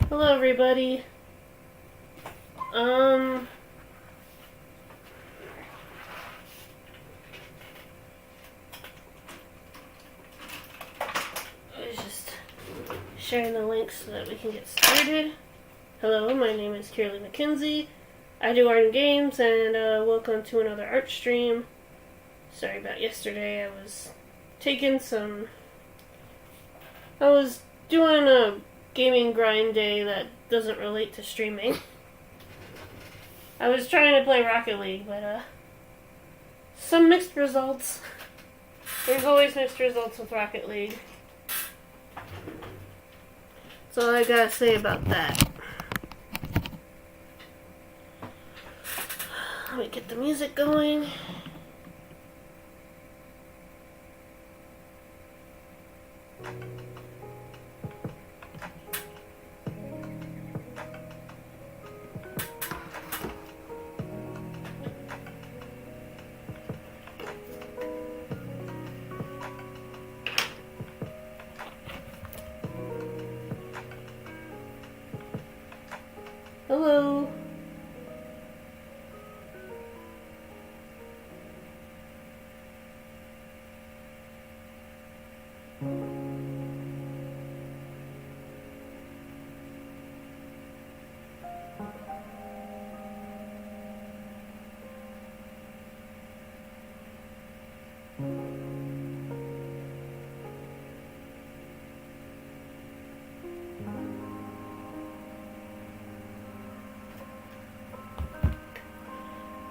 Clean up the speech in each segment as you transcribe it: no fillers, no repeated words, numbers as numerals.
Hello everybody. I was just sharing the link so that we can get started. Hello, my name is Kirley McKenzie. I do art and games, and welcome to another art stream. Sorry about yesterday. I was doing a gaming grind day that doesn't relate to streaming. I was trying to play Rocket League, but some mixed results. There's always mixed results with Rocket League. That's all I gotta say about that. Let me get the music going. Hello.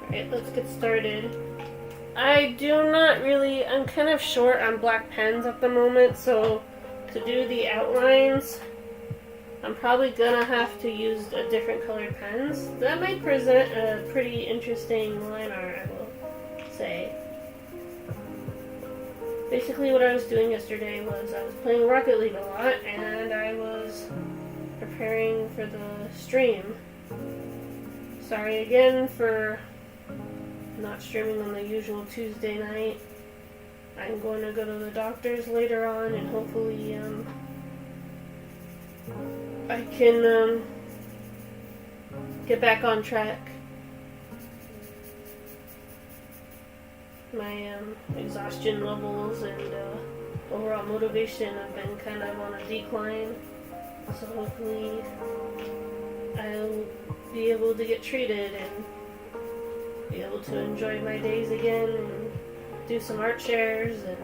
Alright, let's get started. I'm kind of short on black pens at the moment, so to do the outlines, I'm probably gonna have to use a different colored pens. That might present a pretty interesting line art, I will say. Basically what I was doing yesterday was I was playing Rocket League a lot, and I was preparing for the stream. Sorry again for not streaming on the usual Tuesday night. I'm going to go to the doctor's later on, and hopefully I can get back on track. My exhaustion levels and overall motivation have been kind of on a decline, so hopefully I'll be able to get treated and be able to enjoy my days again and do some art shares and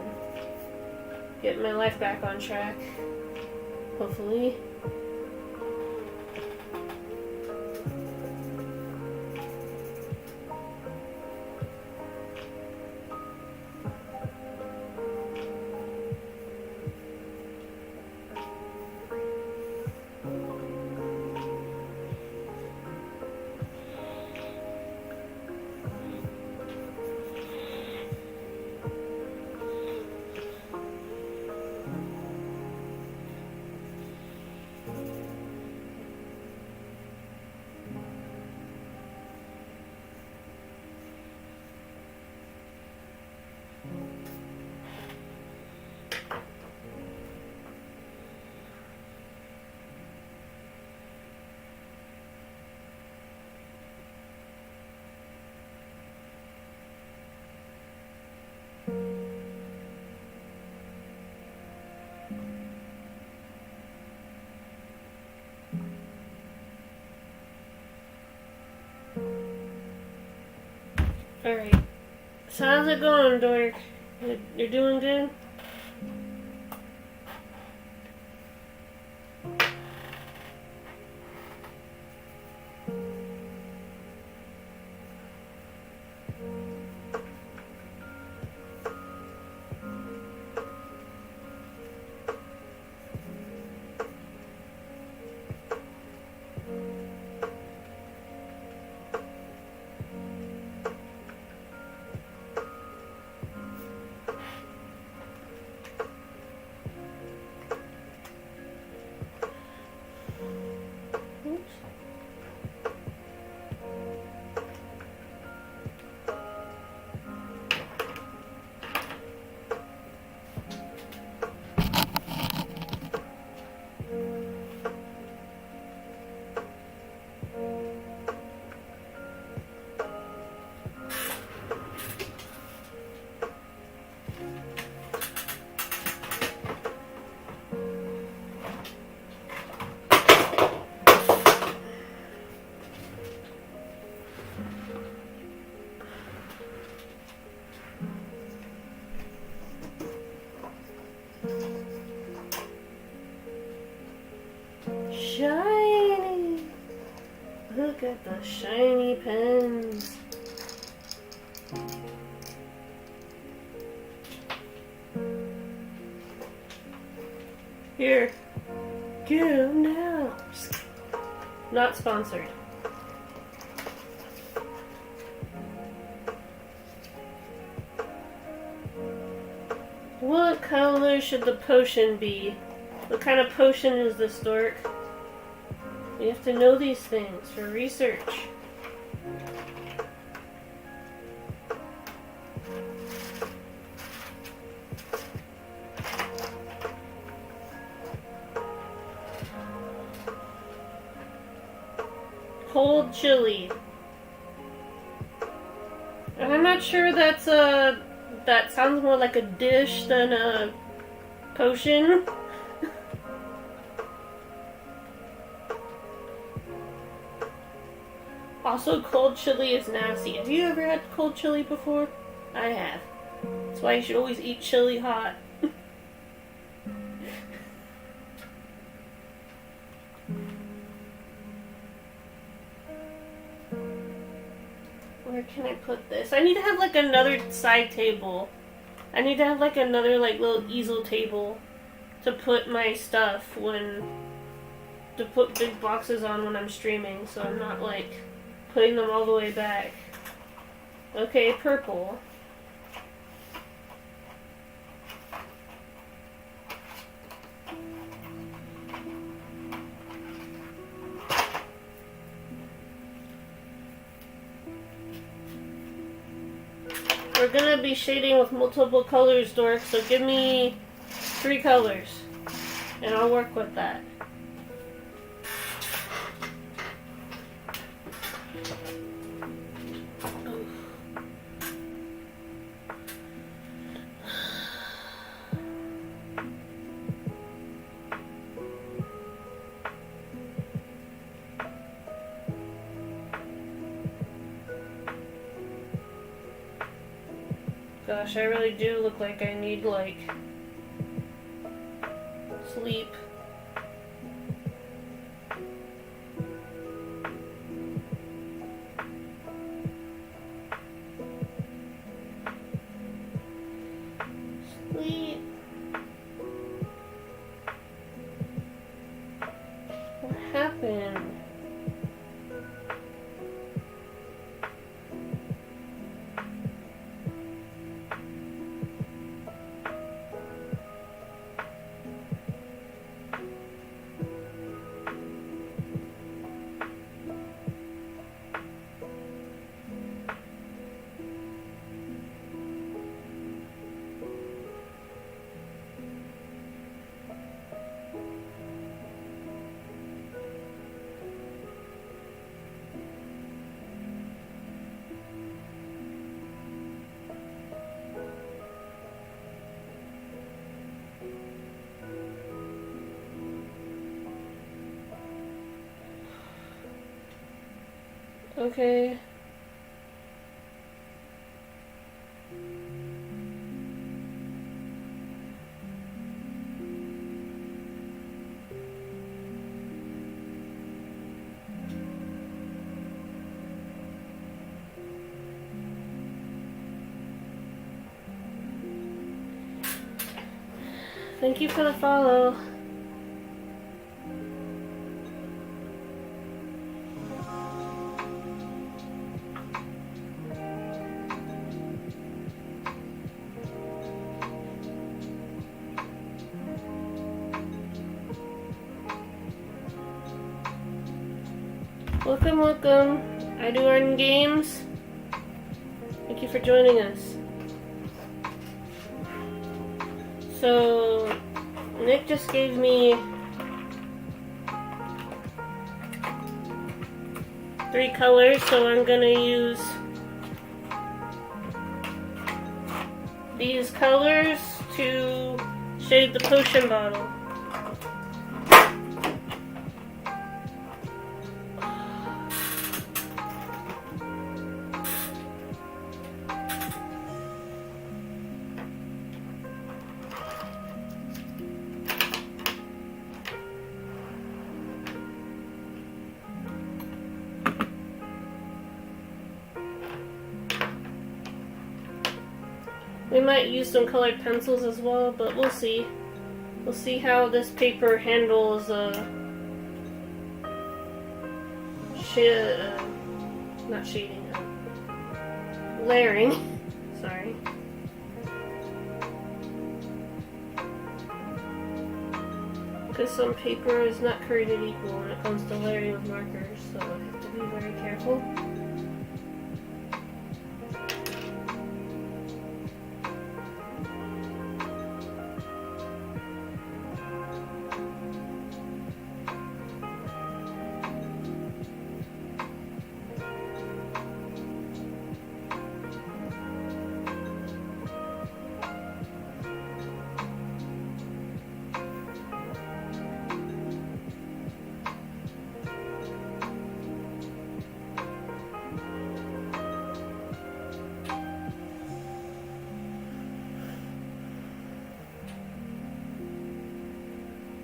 get my life back on track, hopefully. Alright, so how's it going, Dork? You're doing good? Shiny! Look at the shiny pens. Here, get 'em now. Not sponsored. What color should the potion be? What kind of potion is this, Dork? You have to know these things for research. Cold chili. And I'm not sure that's that sounds more like a dish than a potion. Also, cold chili is nasty. Have you ever had cold chili before? I have. That's why you should always eat chili hot. Where can I put this? I need to have like another side table. I need to have like another like little easel table to put my stuff to put big boxes on when I'm streaming, so I'm not like putting them all the way back. Okay, purple. we're gonna be shading with multiple colors, Dork, so give me 3 colors, and I'll work with that. Gosh, I really do look like I need, like, sleep. Sleep. What happened? Okay. Thank you for the follow. Welcome, welcome. I do earn games. Thank you for joining us. So, Nick just gave me 3 colors, so I'm gonna use these colors to shade the potion bottle. We might use some colored pencils as well, but we'll see. We'll see how this paper handles not shading, layering. Sorry. Because some paper is not created equal when it comes to layering with markers, so I have to be very careful.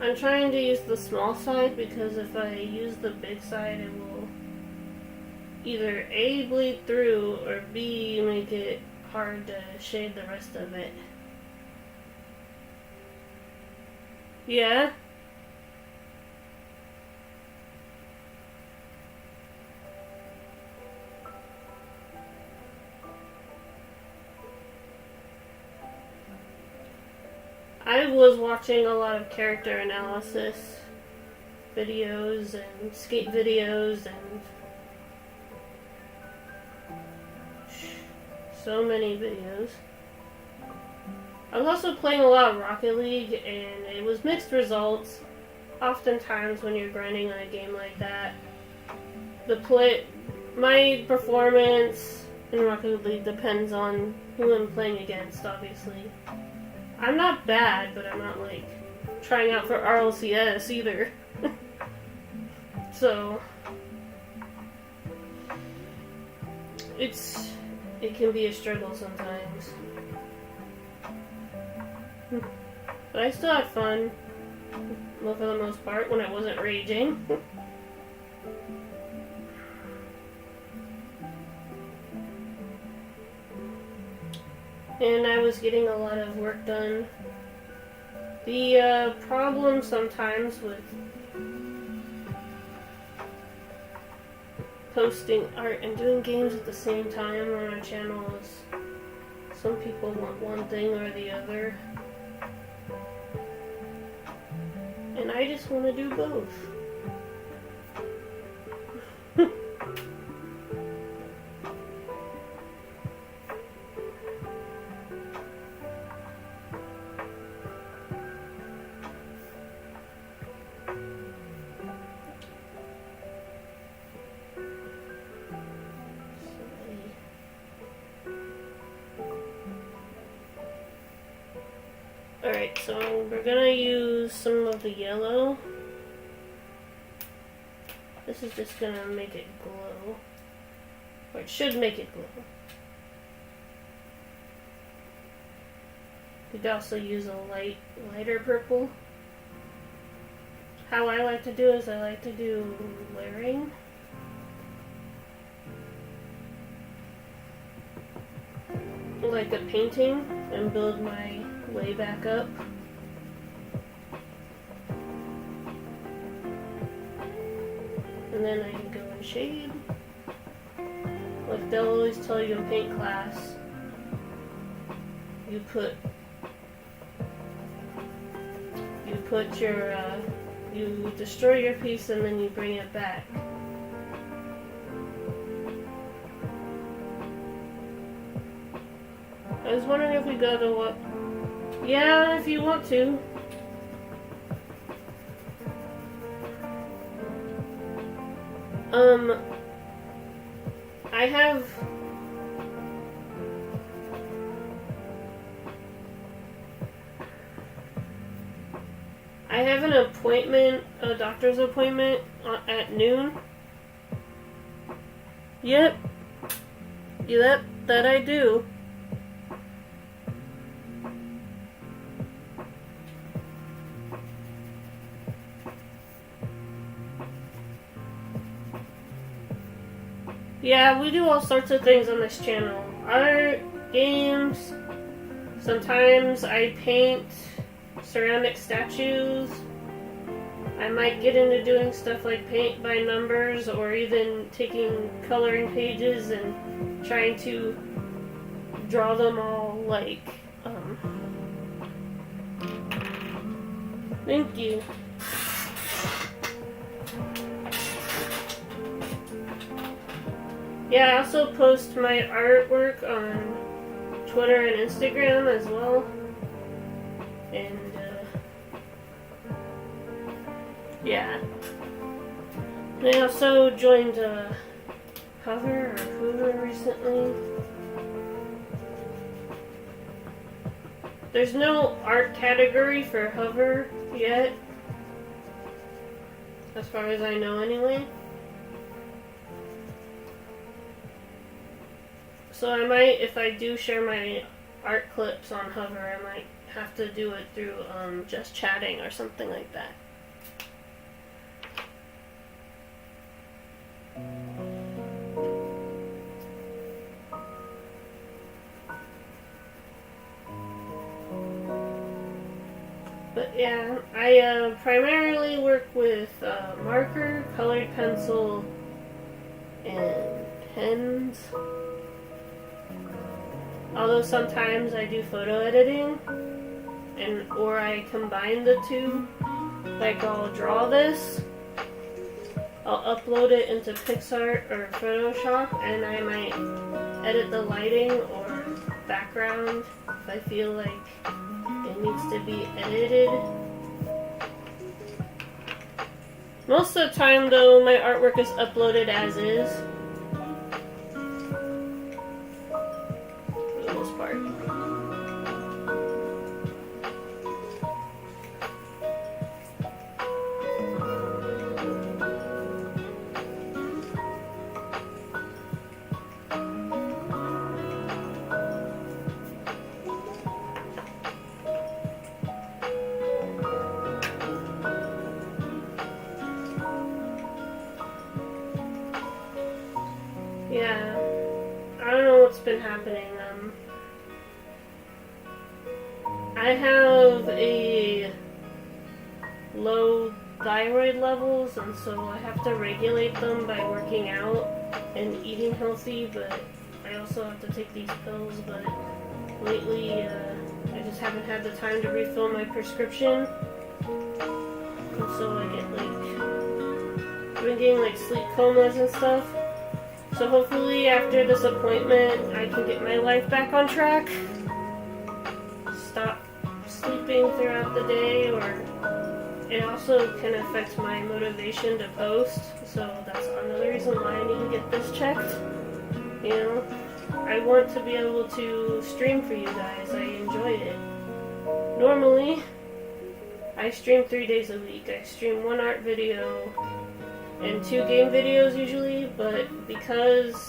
I'm trying to use the small side because if I use the big side, it will either A, bleed through, or B, make it hard to shade the rest of it. Yeah? I was watching a lot of character analysis videos and skate videos and so many videos. I was also playing a lot of Rocket League, and it was mixed results. Oftentimes when you're grinding on a game like that, my performance in Rocket League depends on who I'm playing against, obviously. I'm not bad, but I'm not like trying out for RLCS either. So it can be a struggle sometimes. But I still had fun, well, for the most part, when I wasn't raging. And I was getting a lot of work done. The problem sometimes with posting art and doing games at the same time on our channel is some people want one thing or the other. And I just want to do both. Alright, so we're gonna use some of the yellow. This is just gonna make it glow. Or it should make it glow. You could also use a lighter purple. How I like to do is I like to do layering. Like a painting, and build my way back up. And then I can go in shade. Like they'll always tell you in paint class, you destroy your piece and then you bring it back. I was wondering if we go to what? Yeah, if you want to. I have an appointment, a doctor's appointment at noon. Yep. That I do. Yeah, we do all sorts of things on this channel. Art, games, sometimes I paint ceramic statues. I might get into doing stuff like paint by numbers, or even taking coloring pages and trying to draw them all like, thank you. Yeah, I also post my artwork on Twitter and Instagram as well. And, yeah. And I also joined Hover or Hoover recently. There's no art category for Hover yet, as far as I know anyway. So I might, if I do share my art clips on Hover, I might have to do it through just chatting or something like that. But yeah, I primarily work with marker, colored pencil, and pens. Although sometimes I do photo editing, or I combine the two. Like I'll draw this, I'll upload it into PixArt or Photoshop, and I might edit the lighting or background if I feel like it needs to be edited. Most of the time though, my artwork is uploaded as is. For the most part. Yeah, I don't know what's been happening. I have a low thyroid levels, and so I have to regulate them by working out and eating healthy, but I also have to take these pills, but lately I just haven't had the time to refill my prescription, and so I get I've been getting like sleep comas and stuff. So hopefully after this appointment I can get my life back on track. Stop sleeping throughout the day, or it also can affect my motivation to post. So that's another reason why I need to get this checked. You know, I want to be able to stream for you guys. I enjoy it. Normally, I stream 3 days a week. I stream 1 art video and 2 game videos usually, but because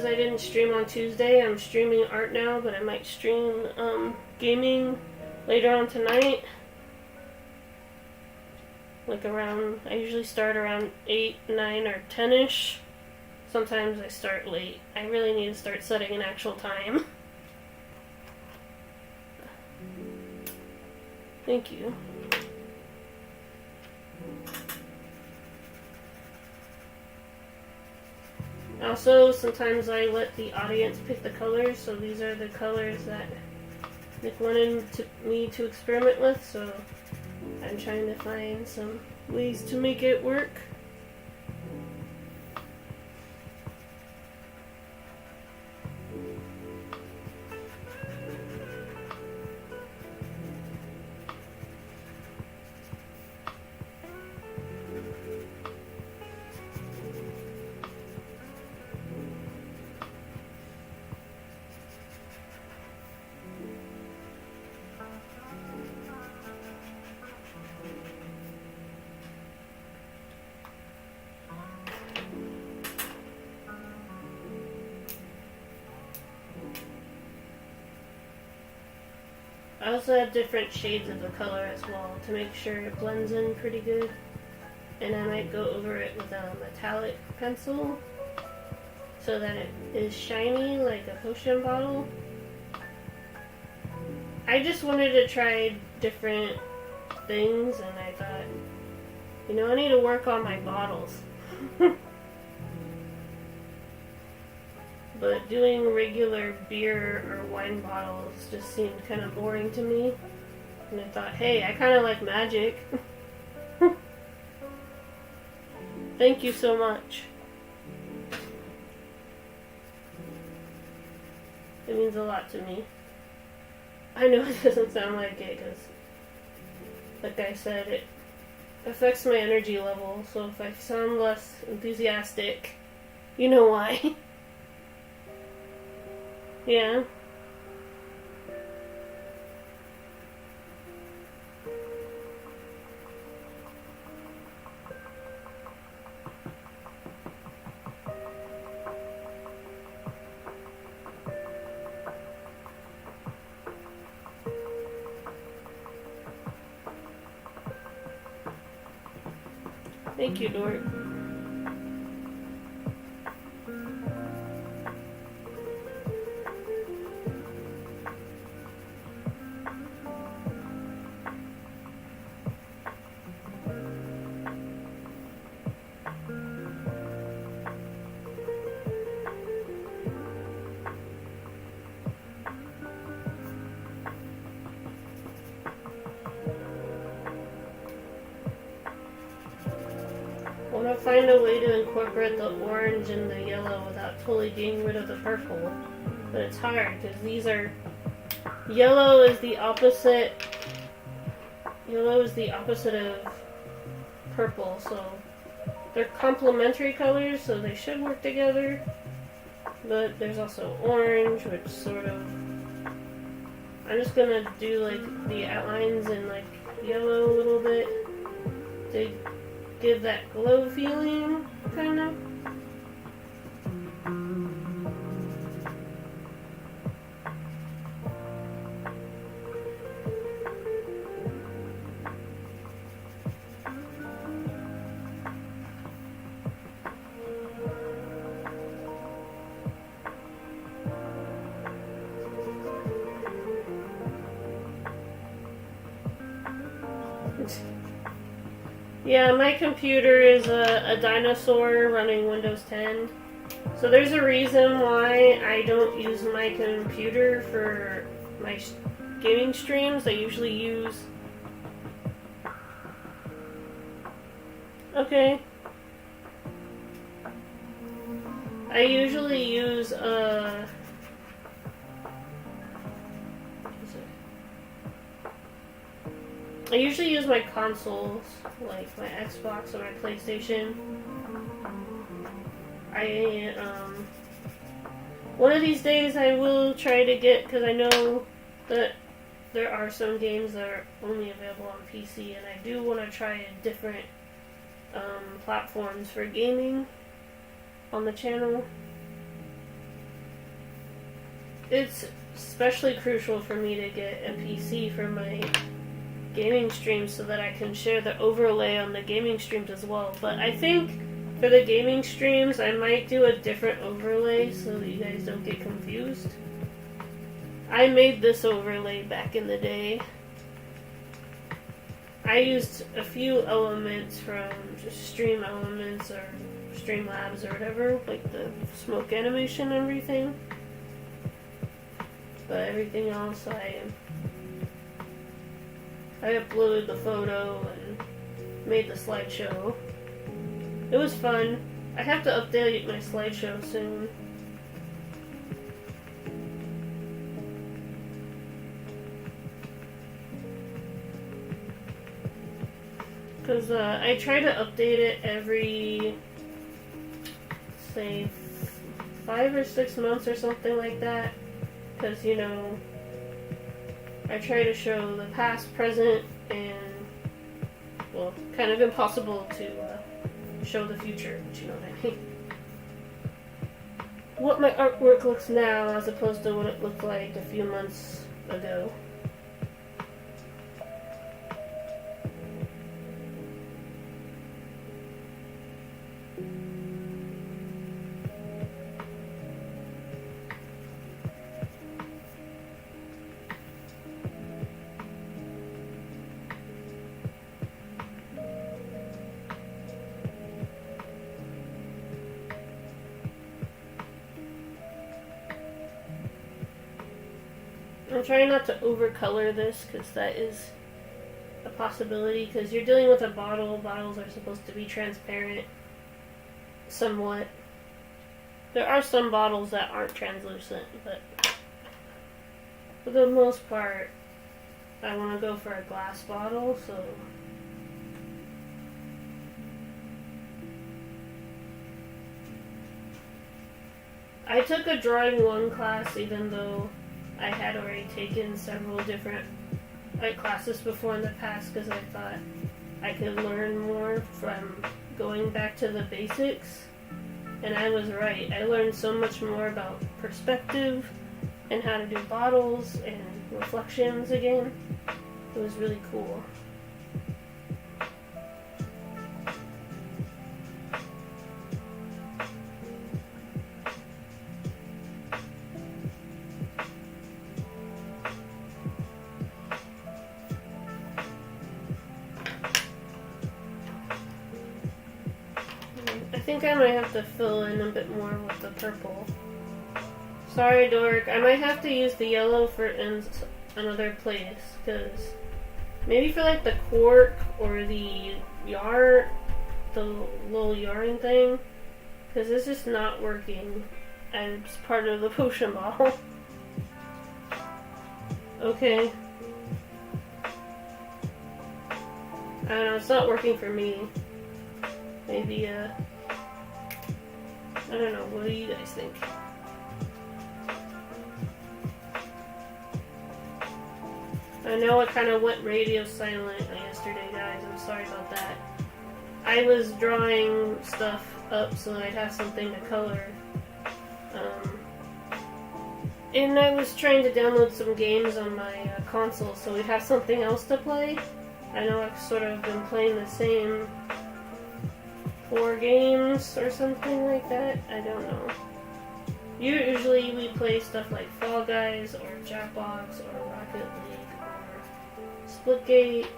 I didn't stream on Tuesday, I'm streaming art now, but I might stream gaming later on tonight. Like around, I usually start around 8, 9, or 10-ish. Sometimes I start late. I really need to start setting an actual time. Thank you. Also, sometimes I let the audience pick the colors, so these are the colors that Nick wanted me to experiment with, so I'm trying to find some ways to make it work. I also have different shades of the color as well to make sure it blends in pretty good. And I might go over it with a metallic pencil so that it is shiny like a potion bottle. I just wanted to try different things, and I thought, you know, I need to work on my bottles. But doing regular beer or wine bottles just seemed kind of boring to me. And I thought, hey, I kind of like magic. Thank you so much. It means a lot to me. I know it doesn't sound like it because, like I said, it affects my energy level. So if I sound less enthusiastic, you know why. Yeah. Thank you, Dort. want to find a way to incorporate the orange and the yellow without totally getting rid of the purple. But it's hard because these are... Yellow is the opposite... Yellow is the opposite of purple, so... They're complementary colors, so they should work together. But there's also orange, which sort of... I'm just gonna do like the outlines in like yellow a little bit to give that glow feeling, kind of. Yeah, my computer is a dinosaur running Windows 10. So there's a reason why I don't use my computer for my gaming streams. I usually use... Okay. I usually use, I usually use my consoles, like my Xbox or my PlayStation. One of these days I will try to get, because I know that there are some games that are only available on PC, and I do want to try different platforms for gaming on the channel. It's especially crucial for me to get a PC for my gaming streams so that I can share the overlay on the gaming streams as well. But I think for the gaming streams I might do a different overlay so that you guys don't get confused. I made this overlay back in the day. I used a few elements from just Stream Elements or Streamlabs or whatever, like the smoke animation and everything. But everything else I uploaded the photo and made the slideshow. It was fun. I have to update my slideshow soon. Because I try to update it every, say, 5 or 6 months or something like that. Because, you know, I try to show the past, present, and, well, kind of impossible to show the future, but you know what I mean. What my artwork looks now as opposed to what it looked like a few months ago. I'm trying not to overcolor this because that is a possibility because you're dealing with a bottle. Bottles are supposed to be transparent somewhat. There are some bottles that aren't translucent, but for the most part I want to go for a glass bottle, so I took a drawing 1 class even though I had already taken several different classes before in the past because I thought I could learn more from going back to the basics. And I was right. I learned so much more about perspective and how to do bottles and reflections again. It was really cool. I think I might have to fill in a bit more with the purple. Sorry, Dork. I might have to use the yellow for in another place, because maybe for like the cork or the yard, the little yarn thing, because it's just not working as part of the potion bottle. Okay. I don't know, it's not working for me. Maybe, I don't know, what do you guys think? I know I kind of went radio silent yesterday, guys. I'm sorry about that. I was drawing stuff up so that I'd have something to color. And I was trying to download some games on my console so we'd have something else to play. I know I've sort of been playing the same 4 games or something like that. I don't know. Usually we play stuff like Fall Guys or Jackbox or Rocket League or Splitgate.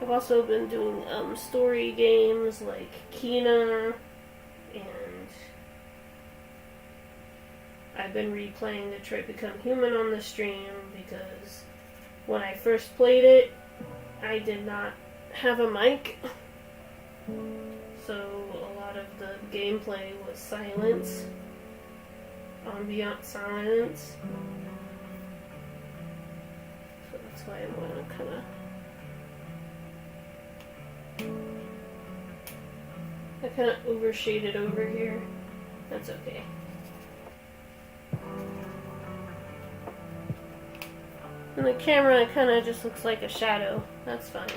I've also been doing story games like Kina, and I've been replaying Detroit Become Human on the stream because when I first played it, I did not have a mic, so a lot of the gameplay was silence, ambient silence. So that's why I want to kind of... I kind of overshaded over here. That's okay. In the camera, it kind of just looks like a shadow. That's fine.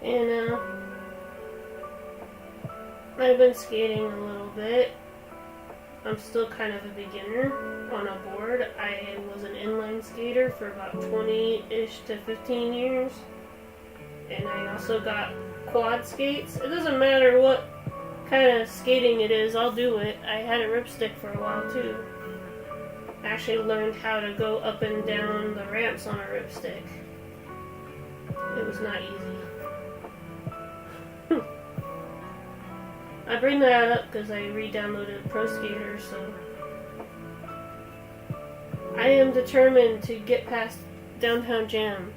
And I've been skating a little bit. I'm still kind of a beginner on a board. I was an inline skater for about 20-ish to 15 years. And I also got quad skates. It doesn't matter what kind of skating it is, I'll do it. I had a ripstick for a while too. I actually learned how to go up and down the ramps on a ripstick. It was not easy. I bring that up because I re-downloaded Pro Skater, so I am determined to get past Downtown Jam.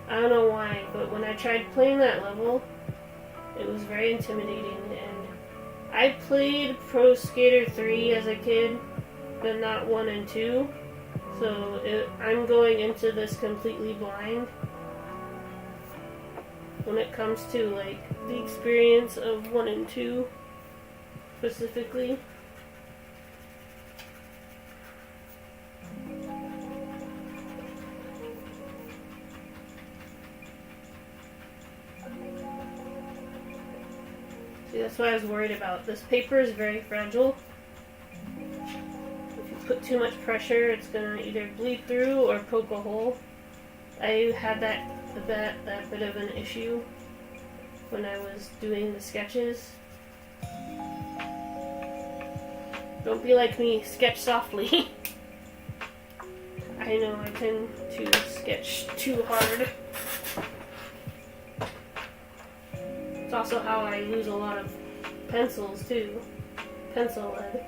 I don't know why, but when I tried playing that level, it was very intimidating, and I played Pro Skater 3 as a kid, but not 1 and 2, so I'm going into this completely blind when it comes to like the experience of 1 and 2 specifically. See, that's what I was worried about. This paper is very fragile. If you put too much pressure, it's gonna either bleed through or poke a hole. I had that bit of an issue when I was doing the sketches. Don't be like me, sketch softly. I know I tend to sketch too hard. It's also how I lose a lot of pencils too. Pencil lead.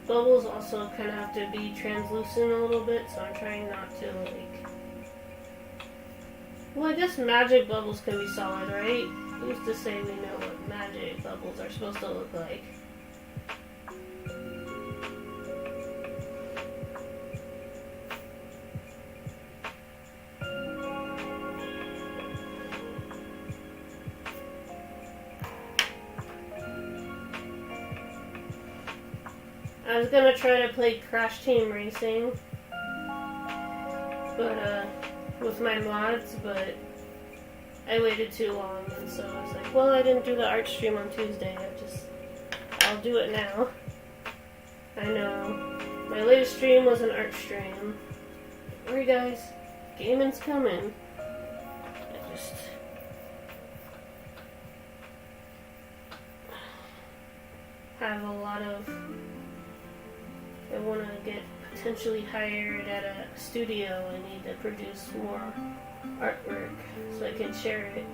bubbles also kind of have to be translucent a little bit, so I'm trying not to, like... Well, I guess magic bubbles can be solid, right? Who's to say we know what magic bubbles are supposed to look like? I was gonna try to play Crash Team Racing, but with my mods, but I waited too long, and so I was like, well, I didn't do the art stream on Tuesday. I'll do it now. I know. My latest stream was an art stream. Alright, guys, gaming's coming. I just have a lot of. I want to get potentially hired at a studio. I need to produce more artwork so I can share it.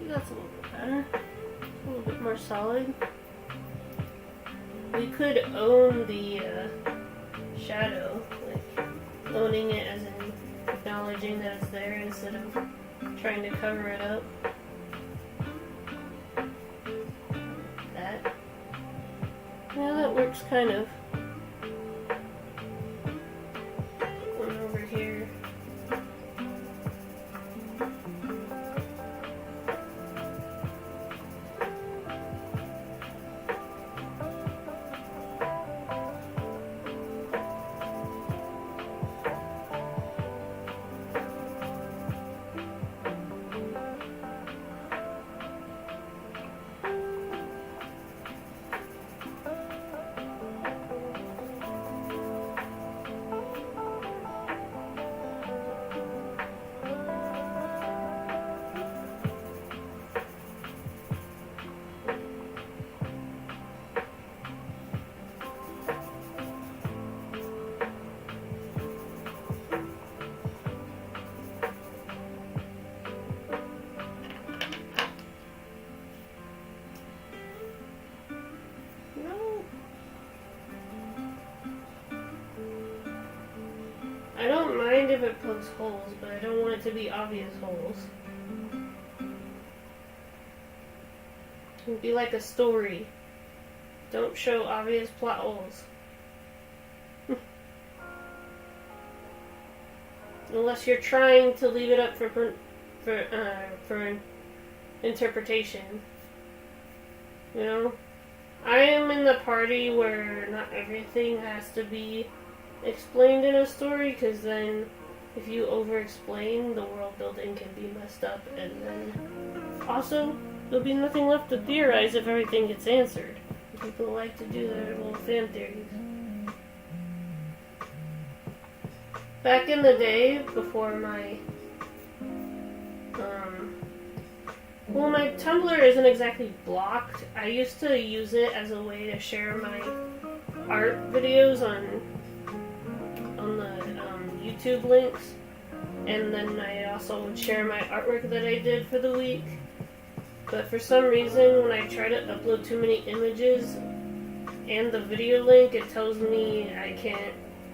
That's a little bit better. A little bit more solid. We could own the shadow, like owning it as in acknowledging that it's there instead of trying to cover it up. That. Yeah, that works kind of. One over here. I don't mind if it pokes holes, but I don't want it to be obvious holes. It would be like a story. Don't show obvious plot holes. Unless you're trying to leave it up for interpretation. You know? I am in the party where not everything has to be explained in a story, because then if you over-explain, the world building can be messed up, and then also there'll be nothing left to theorize if everything gets answered. People like to do their little fan theories. Back in the day, before my well, my Tumblr isn't exactly blocked. I used to use it as a way to share my art videos on the YouTube links, and then I also would share my artwork that I did for the week. But for some reason, when I try to upload too many images and the video link, it tells me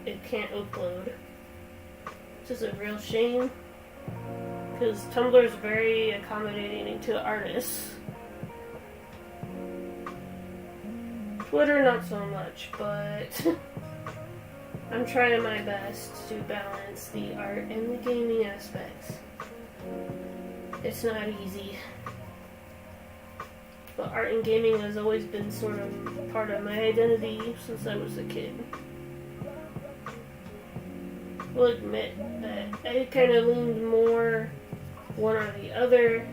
it can't upload. Which is a real shame, because Tumblr is very accommodating to artists. Twitter, not so much, but I'm trying my best to balance the art and the gaming aspects. It's not easy. But art and gaming has always been sort of part of my identity since I was a kid. I will admit that I kind of leaned more one or the other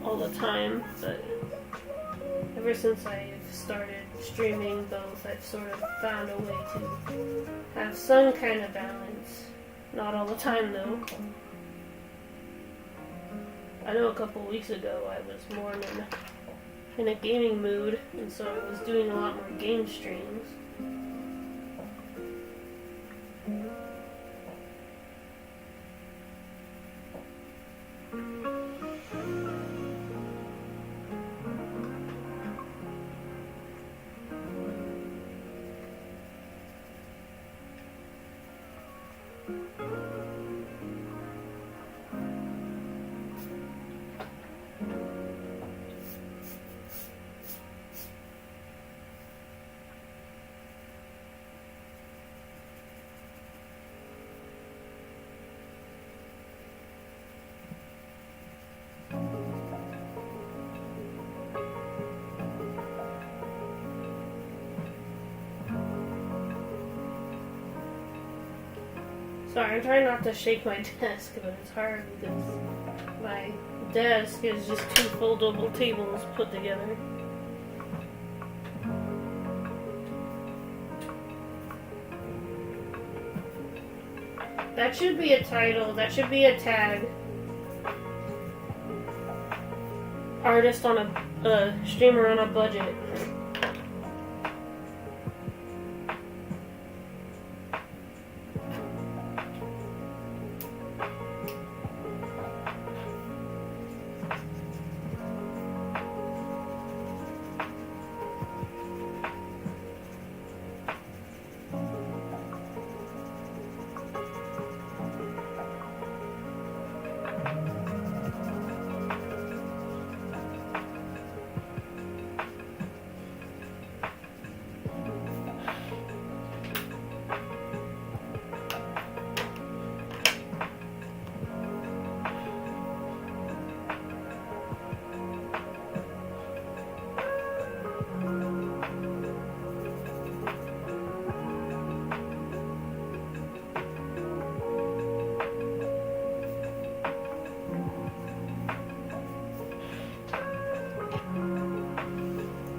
all the time, but ever since I've started streaming both, I've sort of found a way to have some kind of balance. Not all the time, though. I know a couple weeks ago I was more in a gaming mood, and so I was doing a lot more game streams. Sorry, I'm trying not to shake my desk, but it's hard because my desk is just two foldable tables put together. That should be a title, that should be a tag. Artist on a streamer on a budget.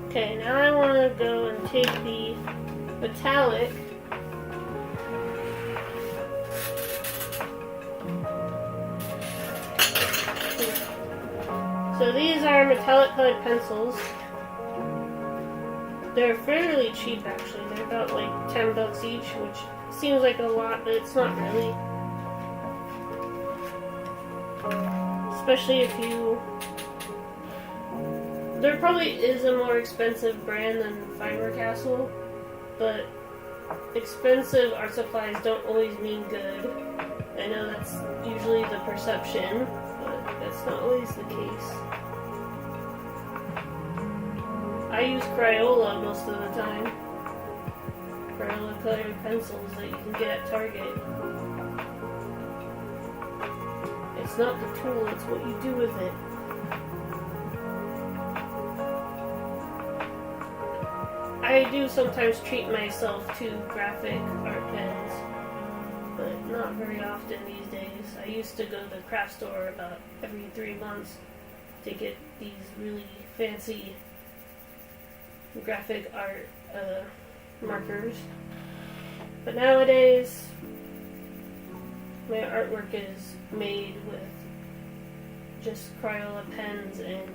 Okay, now I want to go and take the metallic so these are metallic colored pencils. They're fairly cheap actually. They're about like $10 each, which seems like a lot, but it's not really. Especially if you... There probably is a more expensive brand than Fiber Castle, but expensive art supplies don't always mean good. I know that's usually the perception, but that's not always the case. I use Crayola most of the time. Crayola colored pencils that you can get at Target. It's not the tool, it's what you do with it. I do sometimes treat myself to graphic art pens, but not very often these days. I used to go to the craft store about every 3 months to get these really fancy graphic art markers. But nowadays, my artwork is made with just Crayola pens and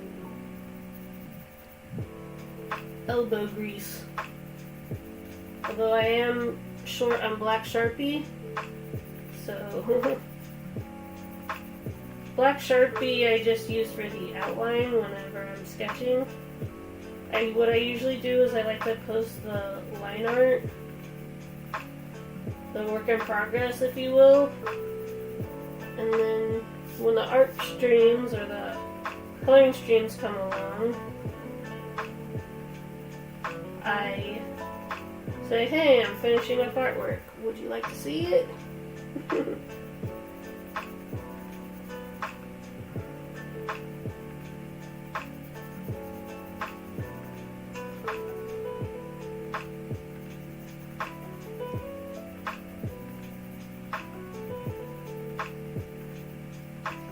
elbow grease. Although I am short on black Sharpie, so black Sharpie I just use for the outline whenever I'm sketching. What I usually do is I like to post the line art, the work in progress if you will, and then when the art streams or the coloring streams come along, I say, hey, I'm finishing up artwork. Would you like to see it?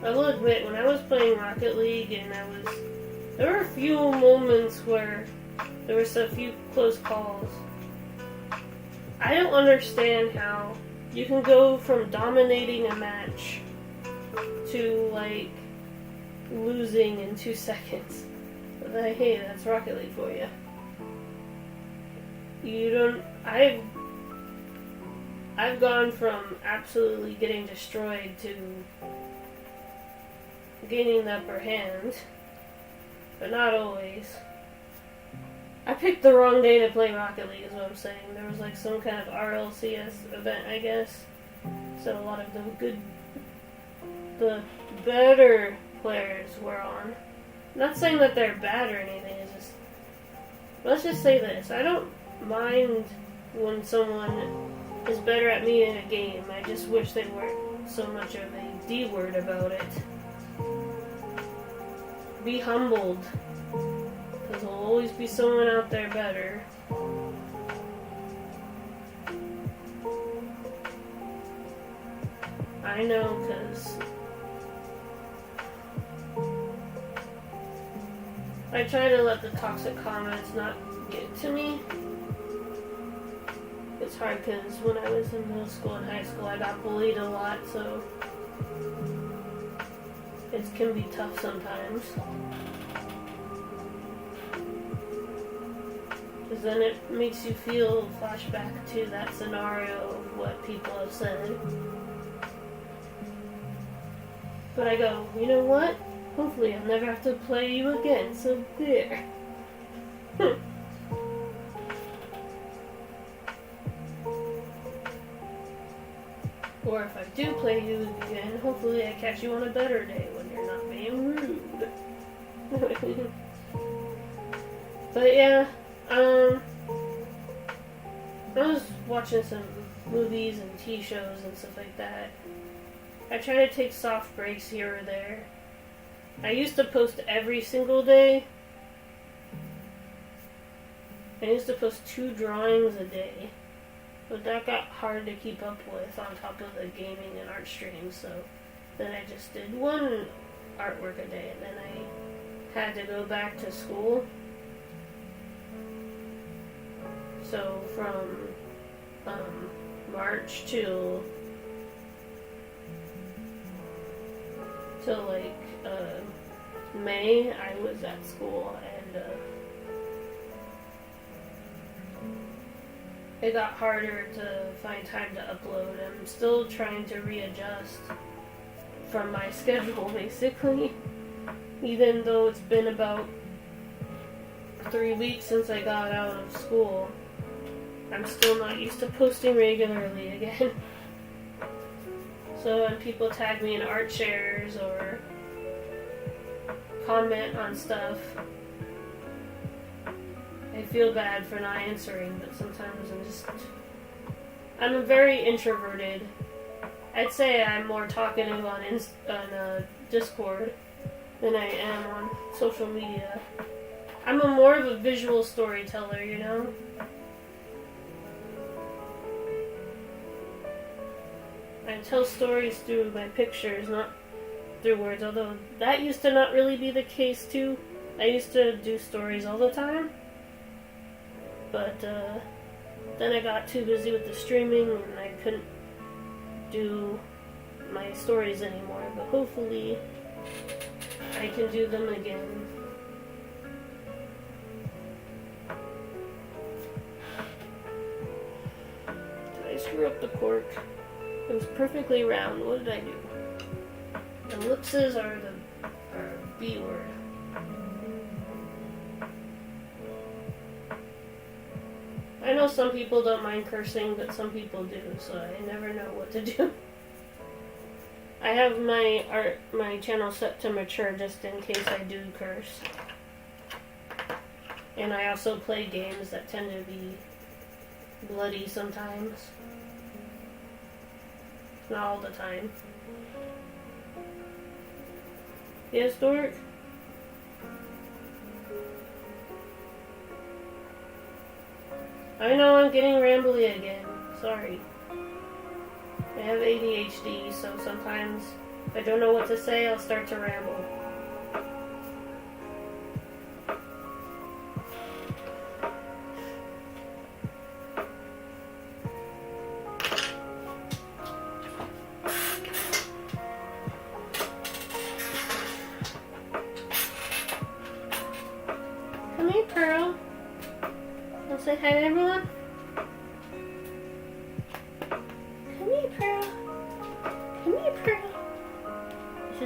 I will admit, when I was playing Rocket League and there were a few moments where there were a few close calls. I don't understand how you can go from dominating a match to like losing in 2 seconds. But hey, that's Rocket League for you. I've gone from absolutely getting destroyed to gaining the upper hand, but not always. I picked the wrong day to play Rocket League is what I'm saying. There was like some kind of RLCS event, I guess. So a lot of the better players were on. Not saying that they're bad or anything, it's just, let's just say this, I don't mind when someone is better at me in a game. I just wish they weren't so much of a D word about it. Be humbled, because there'll always be someone out there better. I know, because I try to let the toxic comments not get to me. It's hard because when I was in middle school and high school, I got bullied a lot, so it can be tough sometimes. Because then it makes you feel flashback to that scenario of what people have said. But I go, you know what? Hopefully I'll never have to play you again, so there. Or if I do play you again, hopefully I catch you on a better day when you're not being rude. But yeah, I was watching some movies and TV shows and stuff like that. I try to take soft breaks here or there. I used to post every single day. I used to post 2 drawings a day. But that got hard to keep up with on top of the gaming and art streams, so then I just did 1 artwork a day, and then I had to go back to school. So from March till like May, I was at school, and it got harder to find time to upload. I'm still trying to readjust from my schedule, basically. Even though it's been about 3 weeks since I got out of school, I'm still not used to posting regularly again. So when people tag me in art shares or comment on stuff, I feel bad for not answering, but sometimes I'm very introverted. I'd say I'm more talkative on Discord than I am on social media. I'm more of a visual storyteller, you know? I tell stories through my pictures, not through words, although that used to not really be the case too. I used to do stories all the time. But then I got too busy with the streaming and I couldn't do my stories anymore. But hopefully I can do them again. Did I screw up the cork? It was perfectly round. What did I do? Ellipses are B word. I know some people don't mind cursing, but some people do, so I never know what to do. I have my channel set to mature just in case I do curse. And I also play games that tend to be bloody sometimes. Not all the time. Yes, Dork? I know I'm getting rambly again. Sorry. I have ADHD, so sometimes if I don't know what to say, I'll start to ramble.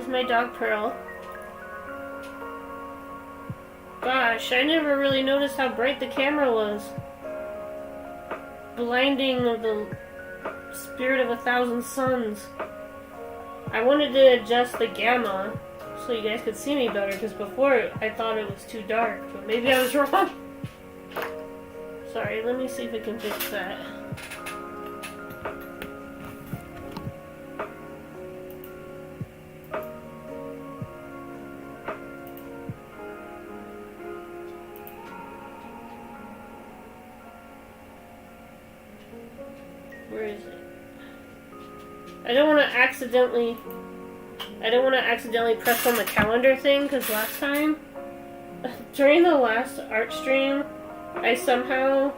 There's my dog Pearl. Gosh, I never really noticed how bright the camera was. Blinding of the spirit of 1,000 suns. I wanted to adjust the gamma so you guys could see me better, because before I thought it was too dark, but maybe I was wrong. Sorry, let me see if I can fix that. Where is it? I don't want to accidentally press on the calendar thing, because last time, during the last art stream, I somehow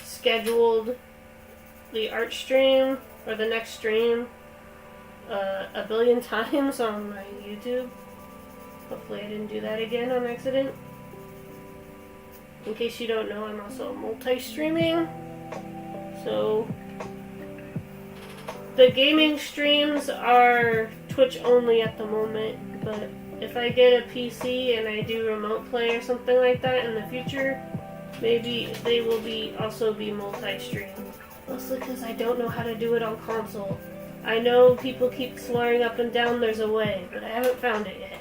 scheduled the art stream, or the next stream, a billion times on my YouTube. Hopefully I didn't do that again on accident. In case you don't know, I'm also multi-streaming. So, the gaming streams are Twitch only at the moment, but if I get a PC and I do remote play or something like that in the future, maybe they will also be multi-stream. Mostly because I don't know how to do it on console. I know people keep swearing up and down there's a way, but I haven't found it yet.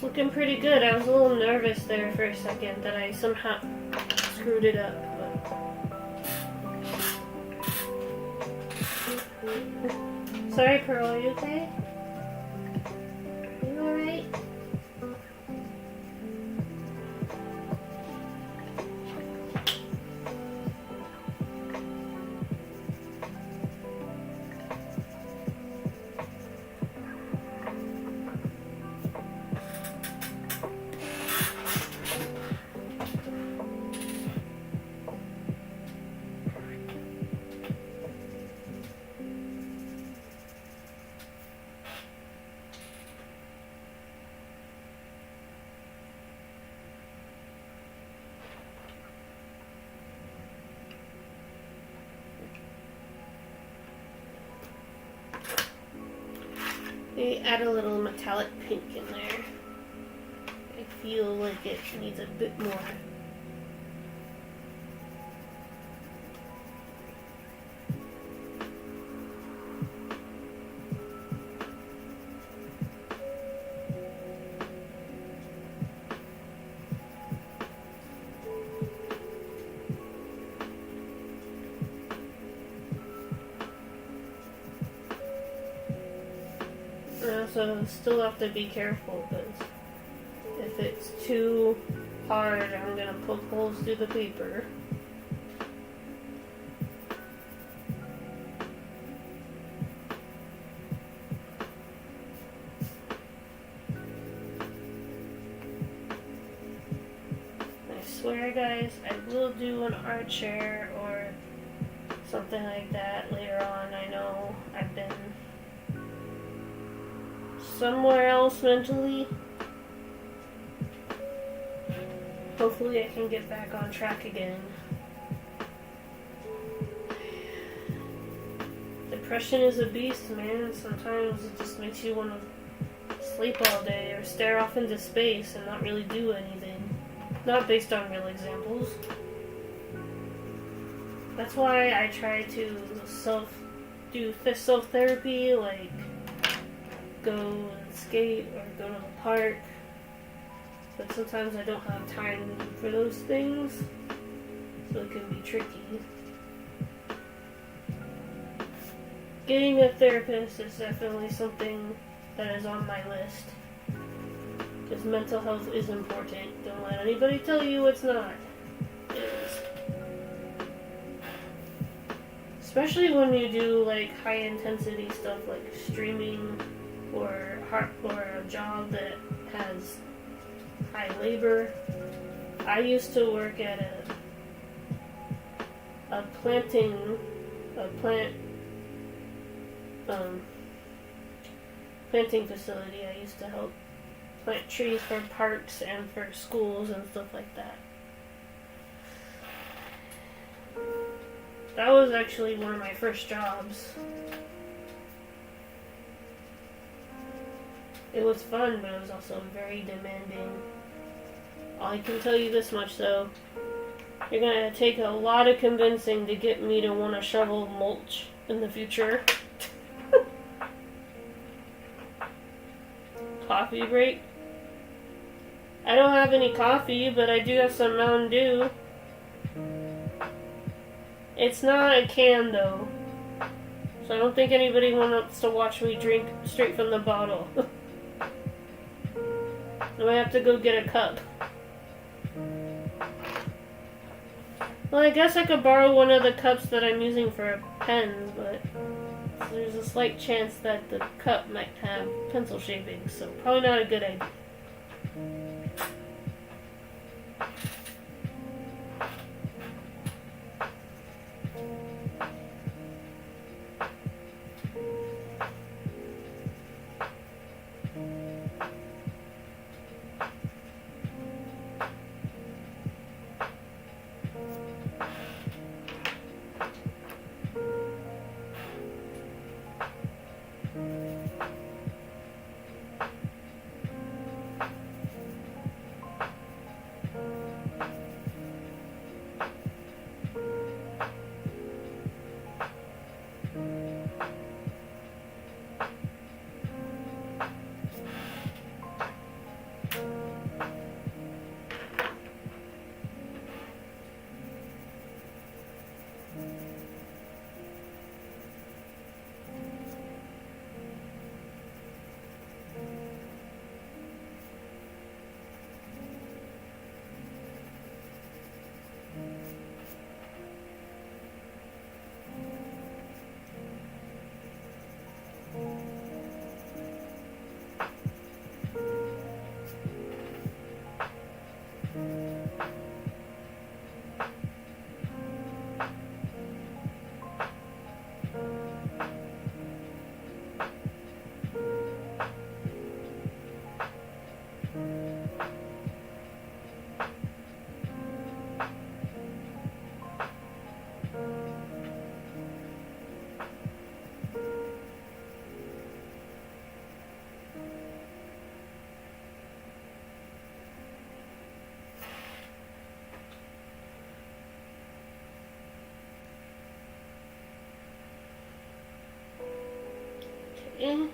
Looking pretty good. I was a little nervous there for a second that I somehow screwed it up. But... Sorry, Pearl, are you okay? You alright? Maybe add a little metallic pink in there. I feel like it needs a bit more. so still have to be careful, because if it's too hard, I'm gonna poke holes through the paper. I swear, guys, I will do an art share or something like that later on. I know I've been somewhere else mentally. Hopefully I can get back on track again. Depression is a beast, man. Sometimes it just makes you want to sleep all day or stare off into space and not really do anything. Not based on real examples. That's why I try to do self-therapy, like go and skate or go to the park. But sometimes I don't have time for those things, so it can be tricky. Getting a therapist is definitely something that is on my list. Because mental health is important. Don't let anybody tell you it's not. It is. Especially when you do like high intensity stuff like streaming or a job that has high labor. I used to work at a plant planting facility. I used to help plant trees for parks and for schools and stuff like that. That was actually one of my first jobs. It was fun, but it was also very demanding. I can tell you this much though. You're gonna take a lot of convincing to get me to want to shovel mulch in the future. Coffee break? I don't have any coffee, but I do have some Mountain Dew. It's not a can though, so I don't think anybody wants to watch me drink straight from the bottle. I might have to go get a cup. Well, I guess I could borrow one of the cups that I'm using for pens, but there's a slight chance that the cup might have pencil shavings, so probably not a good idea. Okay.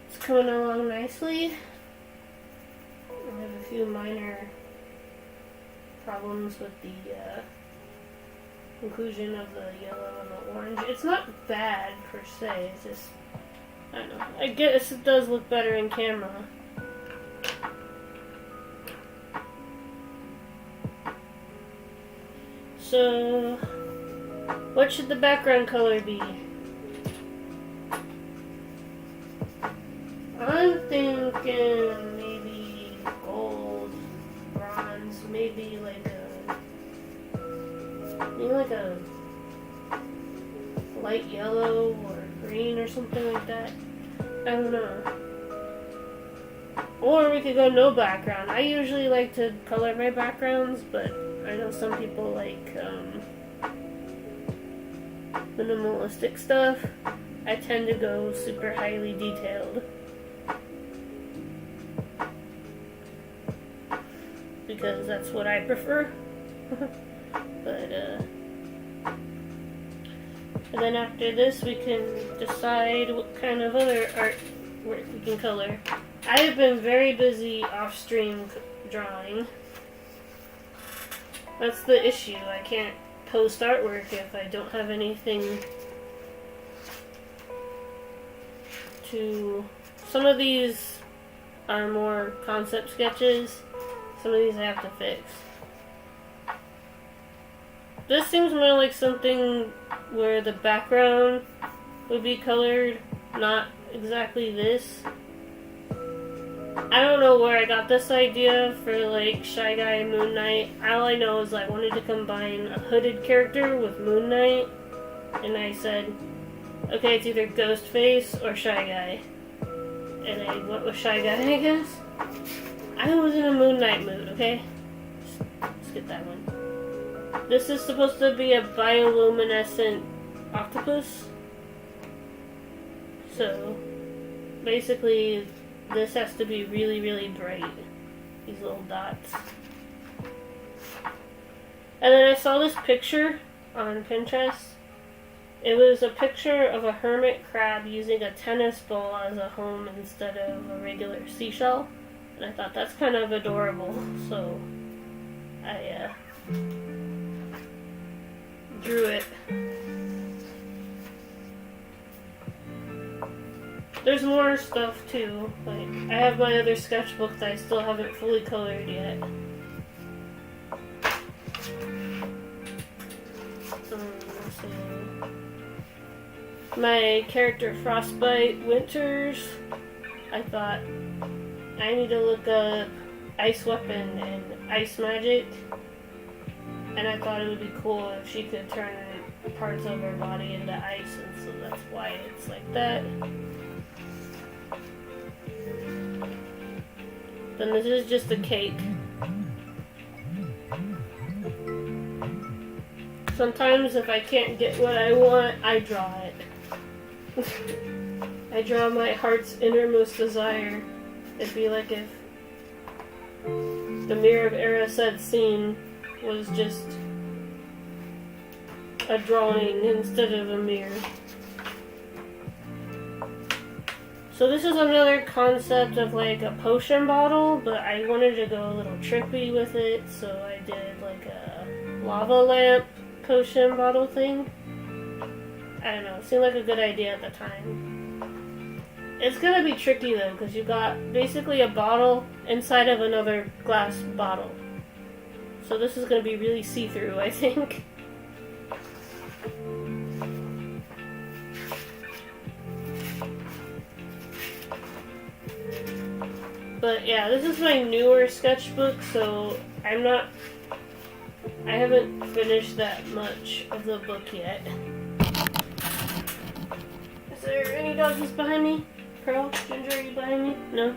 It's coming along nicely. I have a few minor problems with the inclusion of the yellow and the orange. It's not bad per se, it's just I don't know. I guess it does look better in camera. So, what should the background color be? I'm thinking maybe gold, bronze, maybe like a light yellow or green or something like that. I don't know. Or we could go no background. I usually like to color my backgrounds, but I know some people like minimalistic stuff. I tend to go super highly detailed. Because that's what I prefer. But, and then after this we can decide what kind of other artwork we can color. I have been very busy off-stream drawing. That's the issue. I can't post artwork if I don't have anything to... Some of these are more concept sketches. Some of these I have to fix. This seems more like something where the background would be colored, not exactly this. I don't know where I got this idea for like Shy Guy and Moon Knight. All I know is I wanted to combine a hooded character with Moon Knight, and I said, okay, it's either Ghostface or Shy Guy. And I went with Shy Guy, I guess. I was in a Moon Knight mood, okay? Let's get that one. This is supposed to be a bioluminescent octopus. So, basically, this has to be really, really bright. These little dots. And then I saw this picture on Pinterest. It was a picture of a hermit crab using a tennis ball as a home instead of a regular seashell. And I thought that's kind of adorable. So, I drew it. There's more stuff too. Like, I have my other sketchbook that I still haven't fully colored yet. Let's see. My character Frostbite Winters. I thought I need to look up Ice Weapon and Ice Magic. And I thought it would be cool if she could turn parts of her body into ice, and so that's why it's like that. Then this is just a cake. Sometimes if I can't get what I want, I draw it. I draw my heart's innermost desire. It'd be like if the Mirror of Erised scene was just a drawing instead of a mirror. So this is another concept of like a potion bottle, but I wanted to go a little trippy with it, so I did like a lava lamp potion bottle thing. I don't know, it seemed like a good idea at the time. It's gonna be tricky though, because you got basically a bottle inside of another glass bottle. So this is gonna be really see-through, I think. But yeah, this is my newer sketchbook, so I haven't finished that much of the book yet. Is there any doggies behind me? Pearl? Ginger, are you behind me? No?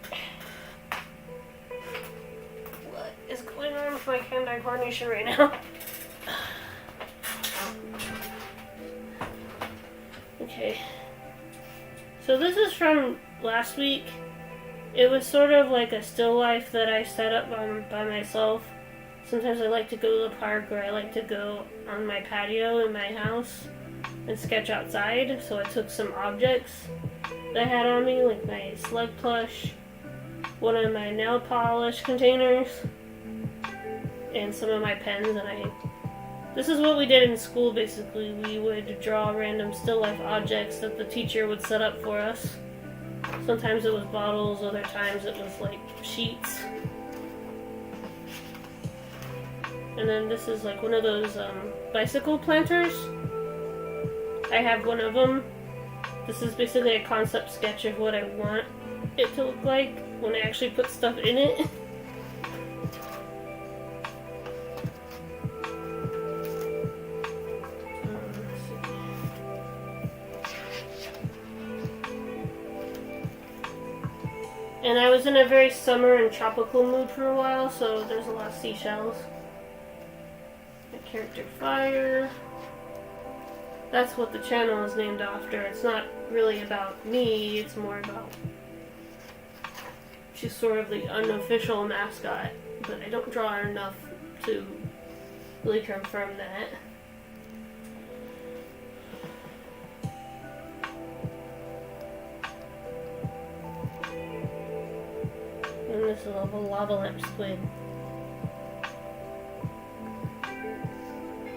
Okay. What is going on with my hand-eye coordination right now? Okay. So this is from last week. It was sort of like a still life that I set up by myself. Sometimes I like to go to the park, or I like to go on my patio in my house and sketch outside. So I took some objects that I had on me, like my slug plush, one of my nail polish containers, and some of my pens, and this is what we did in school basically. We would draw random still life objects that the teacher would set up for us. Sometimes it was bottles, other times it was like sheets. And then this is like one of those bicycle planters. I have one of them. This is basically a concept sketch of what I want it to look like when I actually put stuff in it. And I was in a very summer and tropical mood for a while, so there's a lot of seashells. My character Fire. That's what the channel is named after. It's not really about me, it's more about... She's sort of the unofficial mascot, but I don't draw her enough to really confirm that. And this is a lava lamp squid.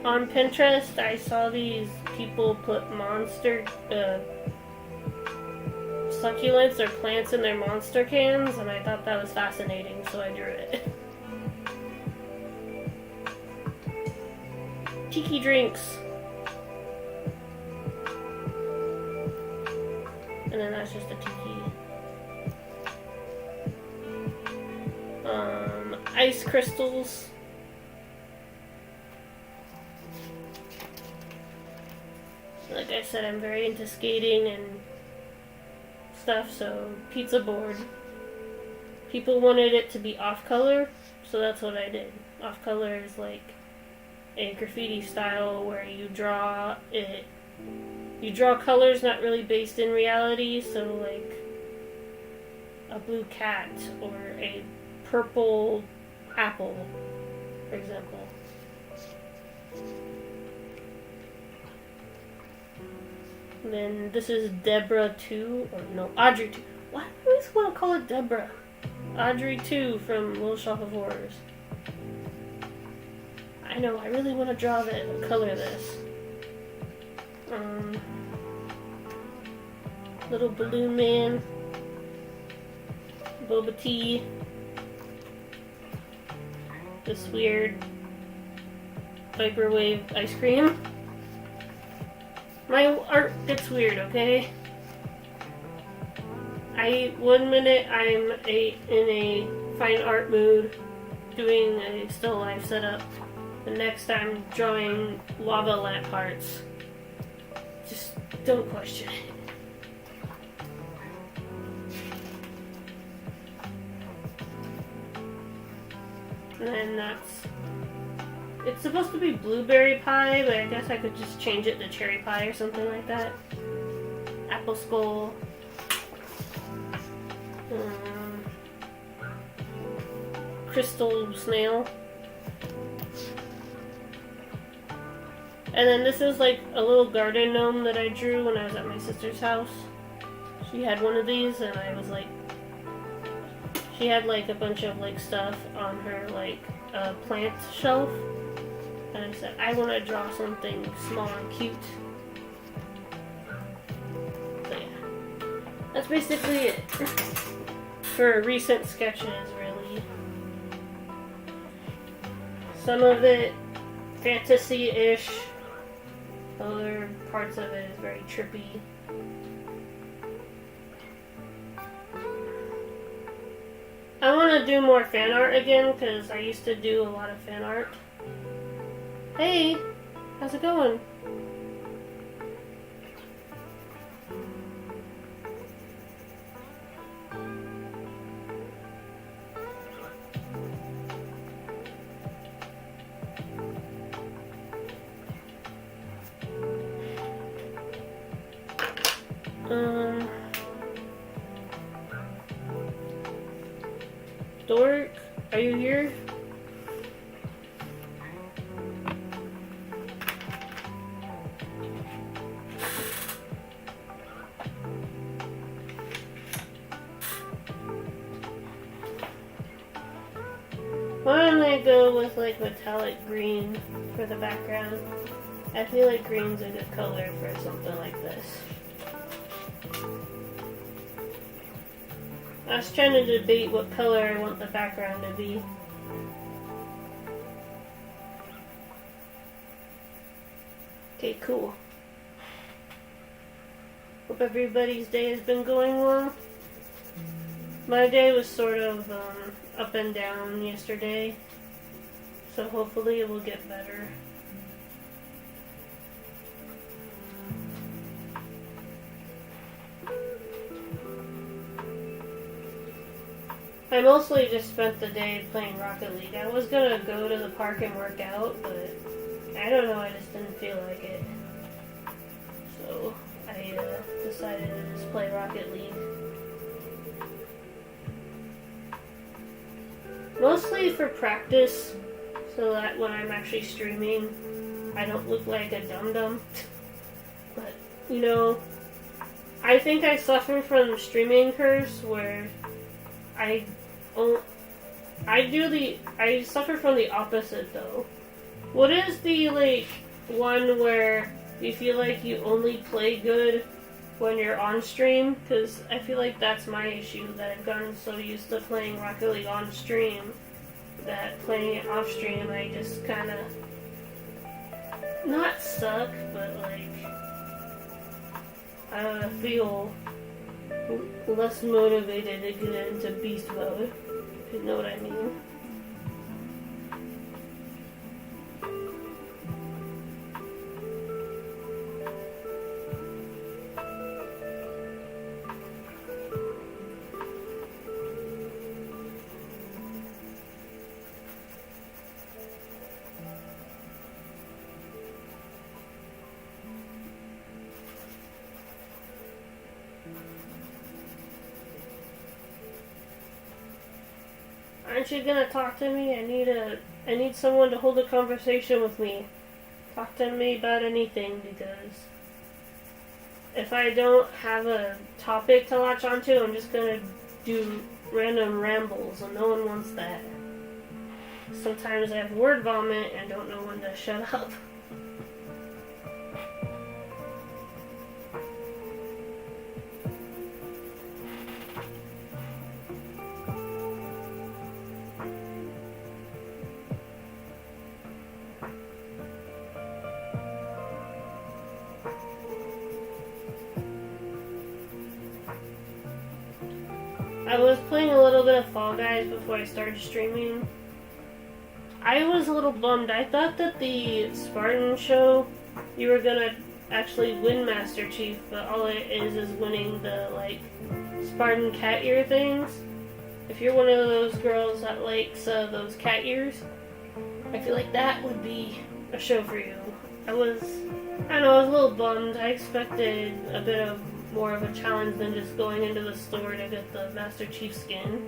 On Pinterest, I saw these people put monster succulents or plants in their monster cans, and I thought that was fascinating, so I drew it. Tiki drinks. And then that's just a tiki. Ice crystals. Like I said, I'm very into skating and stuff, so pizza board. People wanted it to be off color, so that's what I did. Off color is like a graffiti style where you draw it. You draw colors not really based in reality, so like a blue cat or a purple apple, for example. And then this is Deborah 2, or no, Audrey 2. Why do I always want to call it Deborah? Audrey 2 from Little Shop of Horrors. I know, I really want to draw that, color this. Little Balloon Man. Boba tea. This weird microwave ice cream. My art gets weird, okay? One minute I'm in a fine art mood, doing a still life setup. The next I'm drawing lava lamp hearts. Just don't question it. And then it's supposed to be blueberry pie, but I guess I could just change it to cherry pie or something like that. Apple skull. Crystal snail. And then this is like a little garden gnome that I drew when I was at my sister's house. She had one of these, and I was like, she had like a bunch of like stuff on her like plant shelf, and I said I want to draw something small and cute. So yeah, that's basically it for recent sketches, really. Some of it fantasy-ish, other parts of it is very trippy. I want to do more fan art again, because I used to do a lot of fan art. Hey, how's it going? Dork, are you here? Why don't I go with like metallic green for the background? I feel like green's a good color for something like this. I was trying to debate what color I want the background to be. Okay, cool. Hope everybody's day has been going well. My day was sort of up and down yesterday, so hopefully it will get better. I mostly just spent the day playing Rocket League. I was gonna go to the park and work out, but I don't know, I just didn't feel like it. So I decided to just play Rocket League. Mostly for practice, so that when I'm actually streaming, I don't look like a dum-dum. But, you know, I think I suffer from streaming curse where I suffer from the opposite though. What is the, like, one where you feel like you only play good when you're on stream? Because I feel like that's my issue, that I've gotten so used to playing Rocket League on stream that playing it off stream I just kind of not suck, but like I feel less motivated to get into beast mode, if you know what I mean. Aren't you gonna talk to me? I need someone to hold a conversation with me. Talk to me about anything, because if I don't have a topic to latch onto, I'm just gonna do random rambles, and no one wants that. Sometimes I have word vomit and don't know when to shut up. I was playing a little bit of Fall Guys before I started streaming. I was a little bummed. I thought that the Spartan show, you were gonna actually win Master Chief, but all it is winning the, like, Spartan cat ear things. If you're one of those girls that likes those cat ears, I feel like that would be a show for you. I was a little bummed. I expected a bit of more of a challenge than just going into the store to get the Master Chief skin.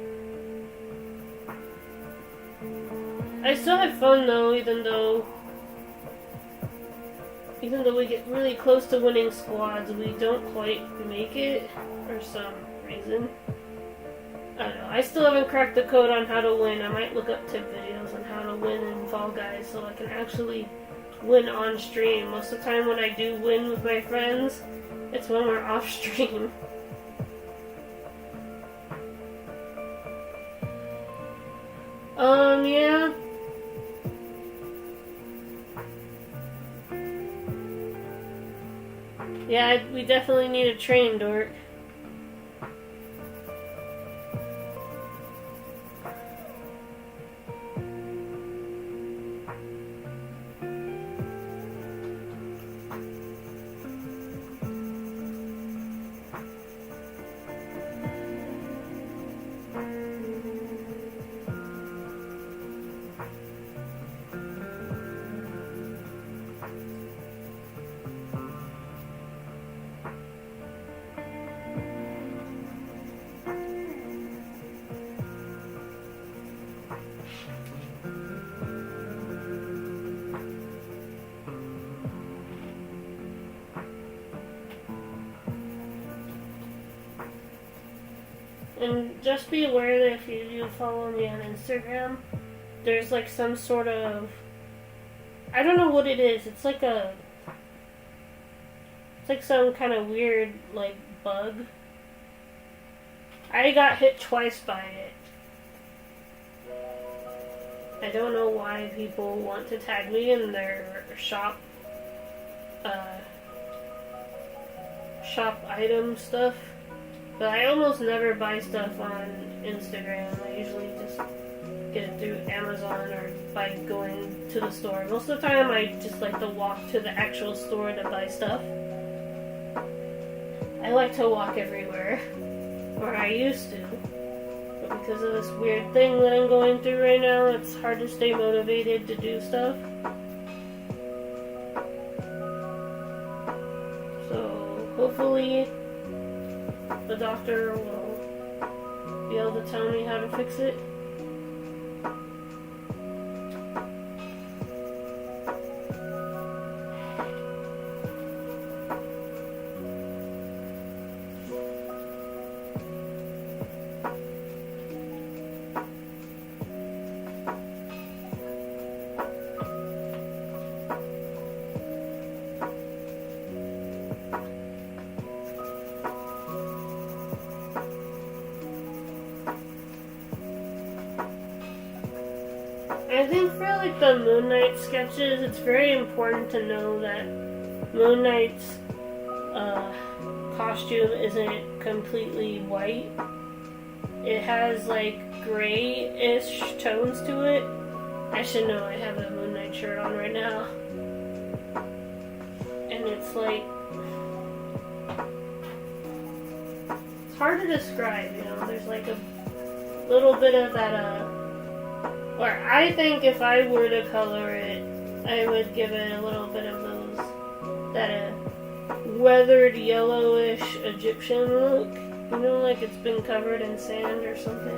I still had fun though, even though we get really close to winning squads, we don't quite make it for some reason. I don't know. I still haven't cracked the code on how to win. I might look up tip videos on how to win in Fall Guys so I can actually win on stream. Most of the time when I do win with my friends, it's when we're off stream. Yeah. Yeah, we definitely need a train, Dork. And just be aware that if you do follow me on Instagram, there's like some sort of, I don't know what it is. It's like some kind of weird like bug. I got hit twice by it. I don't know why people want to tag me in their shop item stuff, but I almost never buy stuff on Instagram. I usually just get it through Amazon or by going to the store. Most of the time I just like to walk to the actual store to buy stuff. I like to walk everywhere, or I used to. But because of this weird thing that I'm going through right now, it's hard to stay motivated to do stuff. So hopefully the doctor will be able to tell me how to fix it. I think for like the Moon Knight sketches, it's very important to know that Moon Knight's costume isn't completely white. It has like gray-ish tones to it. I should know, I have a Moon Knight shirt on right now. And it's like, it's hard to describe, you know, there's like a little bit of that or I think if I were to color it, I would give it a little bit of that weathered yellowish Egyptian look. You know, like it's been covered in sand or something.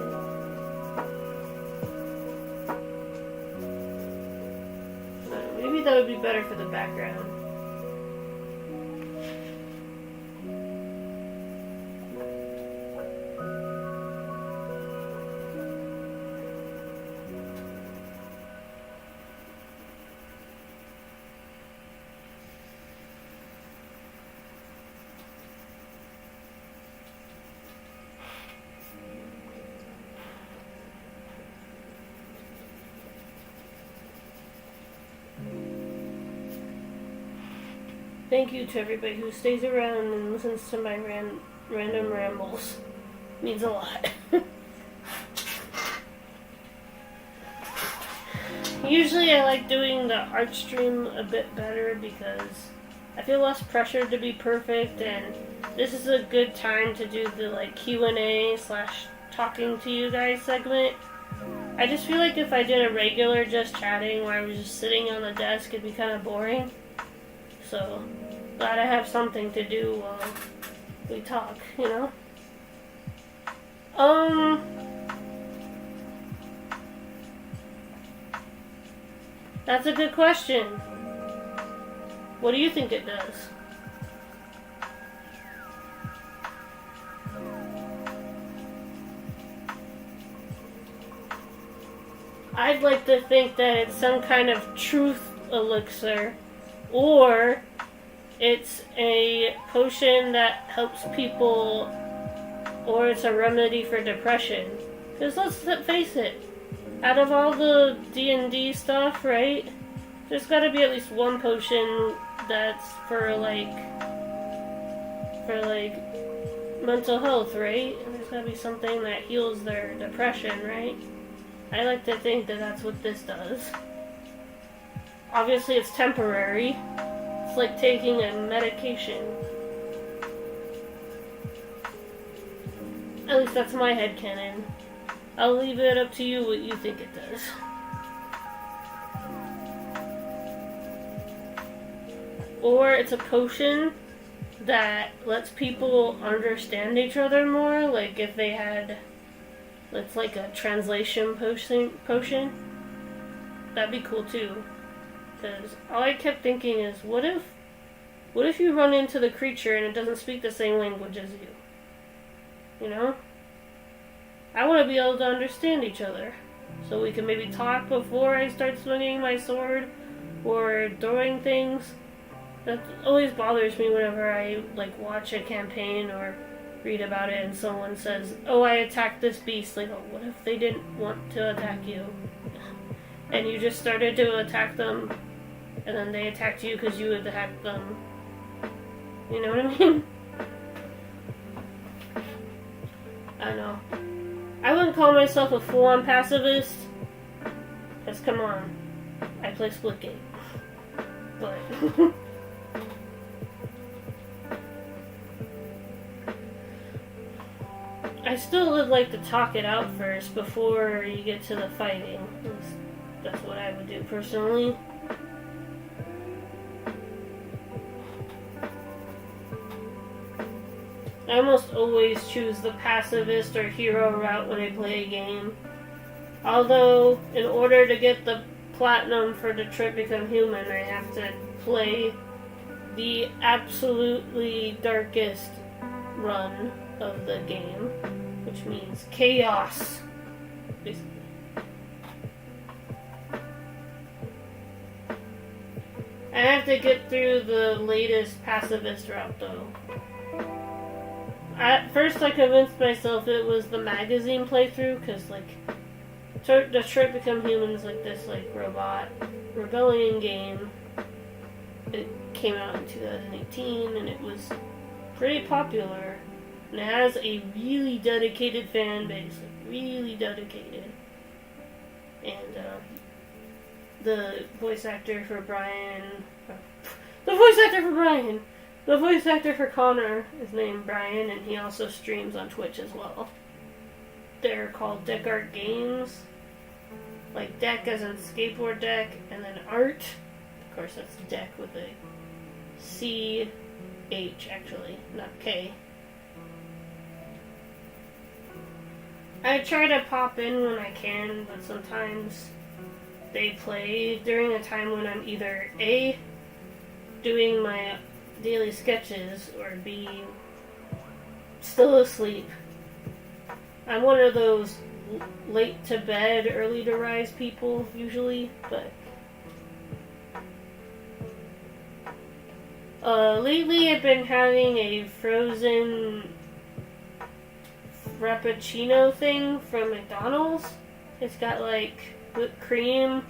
Maybe that would be better for the background. Thank you to everybody who stays around and listens to my random rambles. It means a lot. Usually I like doing the art stream a bit better because I feel less pressured to be perfect, and this is a good time to do the like Q&A / talking to you guys segment. I just feel like if I did a regular just chatting where I was just sitting on the desk, it'd be kind of boring. So, glad I have something to do while we talk, you know? That's a good question. What do you think it does? I'd like to think that it's some kind of truth elixir, or it's a potion that helps people, or it's a remedy for depression. Because let's face it, out of all the D&D stuff, right, there's got to be at least one potion that's for like mental health, right? And there's got to be something that heals their depression, right? I like to think that that's what this does. Obviously it's temporary. It's like taking a medication. At least that's my headcanon. I'll leave it up to you what you think it does. Or it's a potion that lets people understand each other more, like if they had, it's like a translation potion. That'd be cool too. Because all I kept thinking is, what if you run into the creature and it doesn't speak the same language as you? You know? I want to be able to understand each other. so we can maybe talk before I start swinging my sword or throwing things. That always bothers me whenever I like watch a campaign or read about it and someone says, "Oh, I attacked this beast." Like, oh, what if they didn't want to attack you? And you just started to attack them, and then they attacked you because you attacked them. You know what I mean? I know. I wouldn't call myself a full-on pacifist, because come on, I play Splitgate. But I still would like to talk it out first before you get to the fighting. That's what I would do personally. I almost always choose the pacifist or hero route when I play a game. Although, in order to get the platinum for Detroit Become Human, I have to play the absolutely darkest run of the game, which means chaos, basically. I have to get through the latest pacifist route, though. At first, I convinced myself it was the magazine playthrough, because, like, Detroit Become Human is like this, like, robot rebellion game. It came out in 2018, and it was pretty popular. And it has a really dedicated fan base, like, really dedicated. And, the voice actor for Connor is named Brian, and he also streams on Twitch as well. They're called Deck Art Games. Like deck as in skateboard deck, and then art. Of course, that's deck with a C-H, actually, not K. I try to pop in when I can, but sometimes they play during a time when I'm either A, doing my daily sketches, or B, still asleep. I'm one of those late to bed, early to rise people, usually, but lately I've been having a frozen Frappuccino thing from McDonald's. It's got like whipped cream,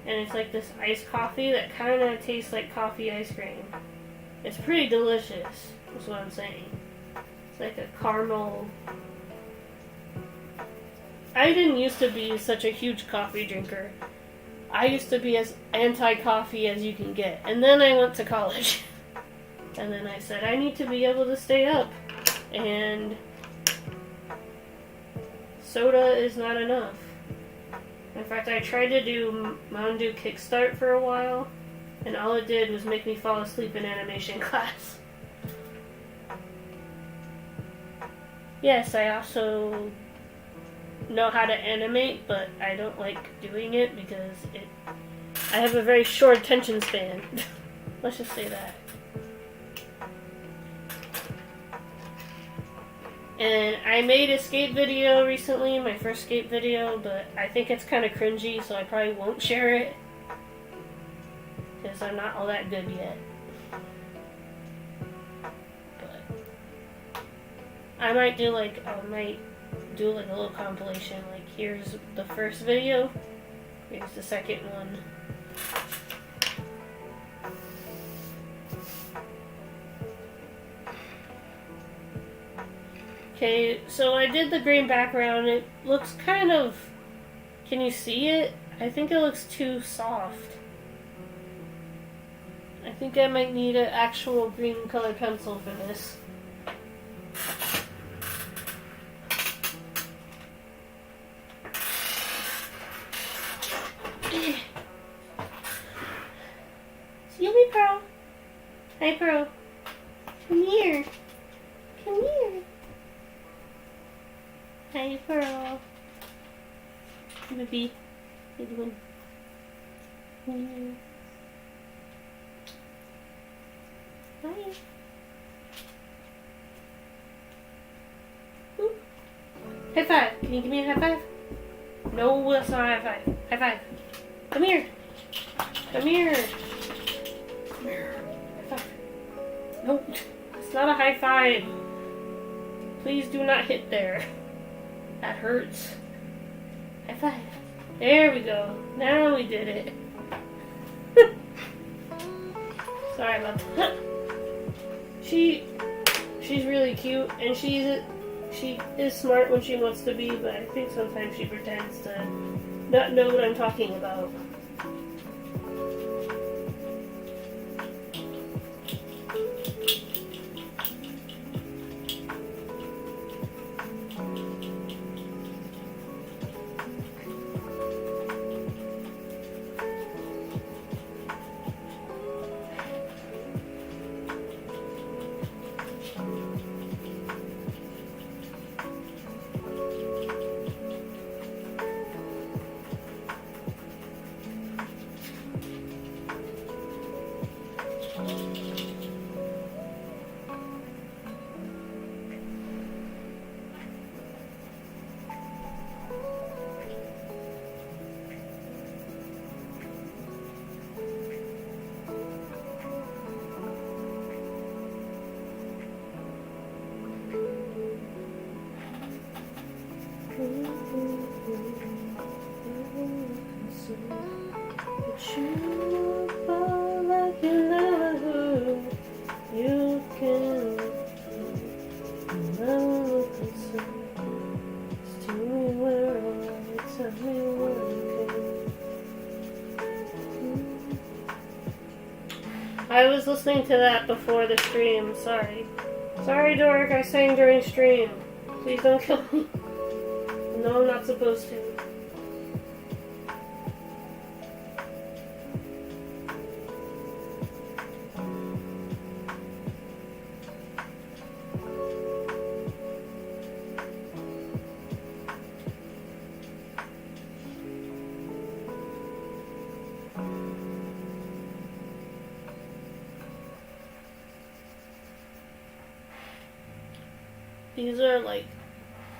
and it's like this iced coffee that kind of tastes like coffee ice cream. It's pretty delicious, is what I'm saying. It's like a caramel. I didn't used to be such a huge coffee drinker. I used to be as anti-coffee as you can get. And then I went to college. And then I said, I need to be able to stay up. And soda is not enough. In fact, I tried to do Mountain Dew Kickstart for a while, and all it did was make me fall asleep in animation class. Yes, I also know how to animate, but I don't like doing it because I have a very short attention span. Let's just say that. And I made a skate video recently, my first skate video, but I think it's kind of cringy, so I probably won't share it. Because I'm not all that good yet. But I might do like a little compilation, like here's the first video, here's the second one. Okay, so I did the green background. It looks kind of... Can you see it? I think it looks too soft. I think I might need an actual green color pencil for this. Excuse me, Pearl. Hi, Pearl. Come here. Come here. Hi, Pearl. Baby. How you doing? Hi. Ooh. High five. Can you give me a high five? No, that's not a high five. High five. Come here. Come here. Come here. High five. No, it's not a high five. Please do not hit there. That hurts. High five. There we go. Now we did it. Sorry about that. She's really cute, and she is smart when she wants to be, but I think sometimes she pretends to not know what I'm talking about. I was listening to that before the stream, sorry. Sorry, Dork, I sang during stream. Please don't kill me. No, I'm not supposed to. These are like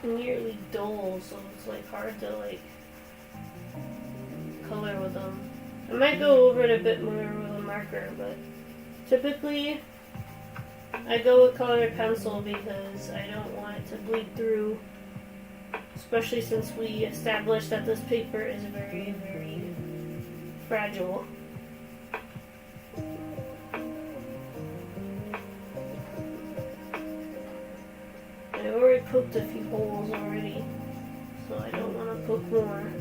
nearly dull, so it's like hard to like color with them. I might go over it a bit more with a marker, but typically I go with colored pencil because I don't want it to bleed through, especially since we established that this paper is very, very fragile. I already poked a few holes already, so I don't want to poke more.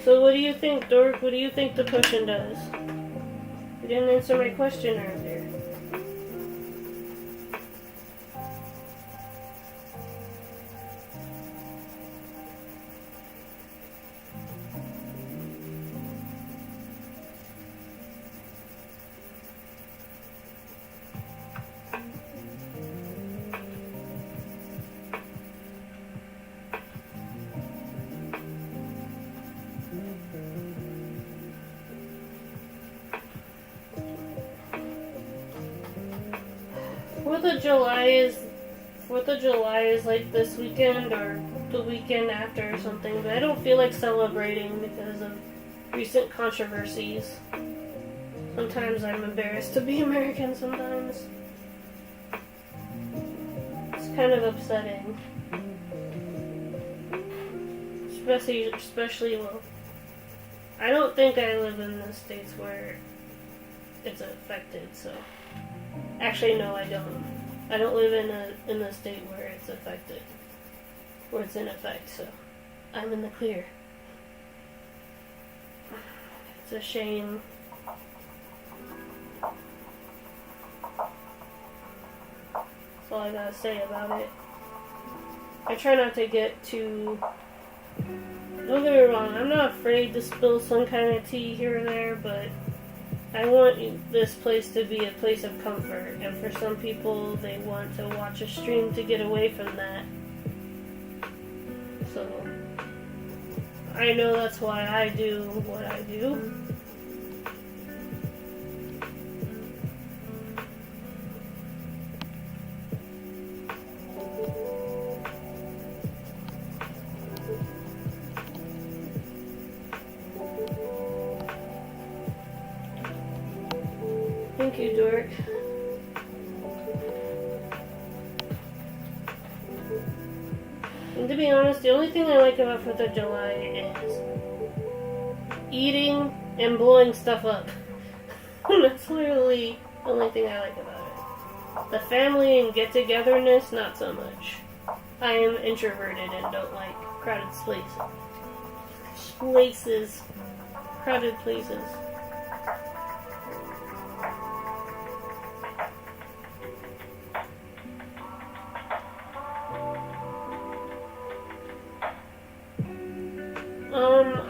So what do you think, Dork? What do you think the cushion does? You didn't answer my question earlier. Fourth of July is like this weekend or the weekend after or something, but I don't feel like celebrating because of recent controversies. Sometimes I'm embarrassed to be American sometimes. It's kind of upsetting. Especially, well, I don't think I live in the states where it's affected, so. Actually, no, I don't. I don't live in the state where it's affected, where it's in effect, so I'm in the clear. It's a shame. That's all I gotta say about it. I try not to get too... Don't get me wrong, I'm not afraid to spill some kind of tea here or there, but I want this place to be a place of comfort, and for some people, they want to watch a stream to get away from that. So, I know that's why I do what I do. you, Dork. And to be honest, the only thing I like about 4th of July is eating and blowing stuff up. That's literally the only thing I like about it. The family and get-togetherness, not so much. I am introverted and don't like crowded places. Crowded places.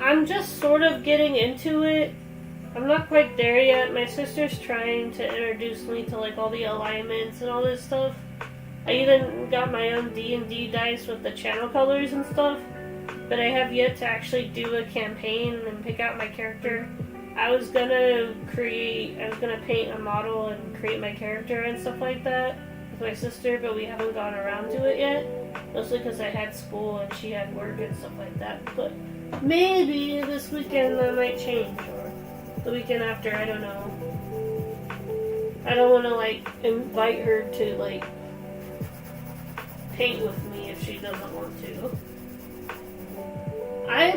I'm just sort of getting into it. I'm not quite there yet. My sister's trying to introduce me to like all the alignments and all this stuff. I even got my own D&D dice with the channel colors and stuff, but I have yet to actually do a campaign and pick out my character. I was gonna paint a model and create my character and stuff like that with my sister, but we haven't gone around to it yet. Mostly because I had school and she had work and stuff like that. But maybe this weekend that might change, or the weekend after, I don't know. I don't want to like invite her to like paint with me if she doesn't want to. I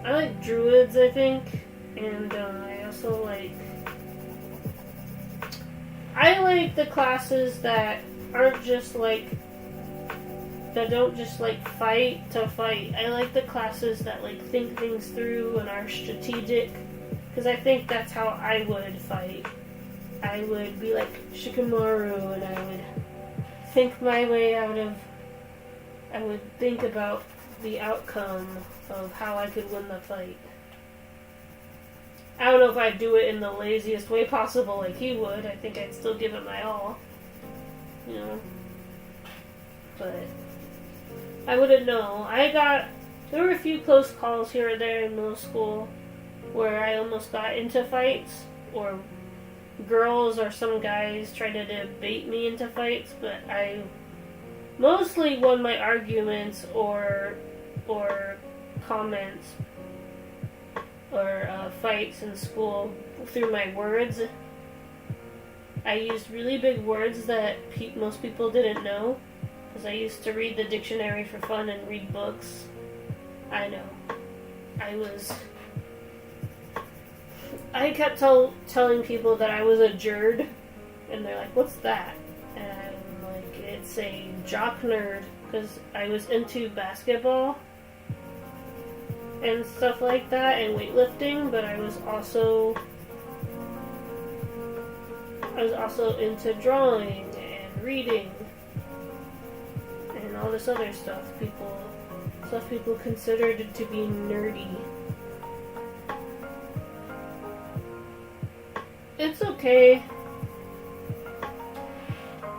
like druids, I think, and I also like the classes that aren't just like that don't just like fight to fight. I like the classes that like think things through and are strategic, because I think that's how I would fight. I would be like Shikamaru, and I would think my way out of. I would think about the outcome of how I could win the fight. I don't know if I'd do it in the laziest way possible like he would. I think I'd still give it my all. You know? But I wouldn't know. There were a few close calls here or there in middle school where I almost got into fights, or girls or some guys tried to debate me into fights, but I mostly won my arguments or comments or fights in school through my words. I used really big words that most people didn't know, because I used to read the dictionary for fun and read books. I know. I kept telling people that I was a jerd, and they're like, what's that? And I'm like, it's a jock nerd, because I was into basketball and stuff like that, and weightlifting, but I was also into drawing and reading and all this other stuff people considered to be nerdy. It's okay.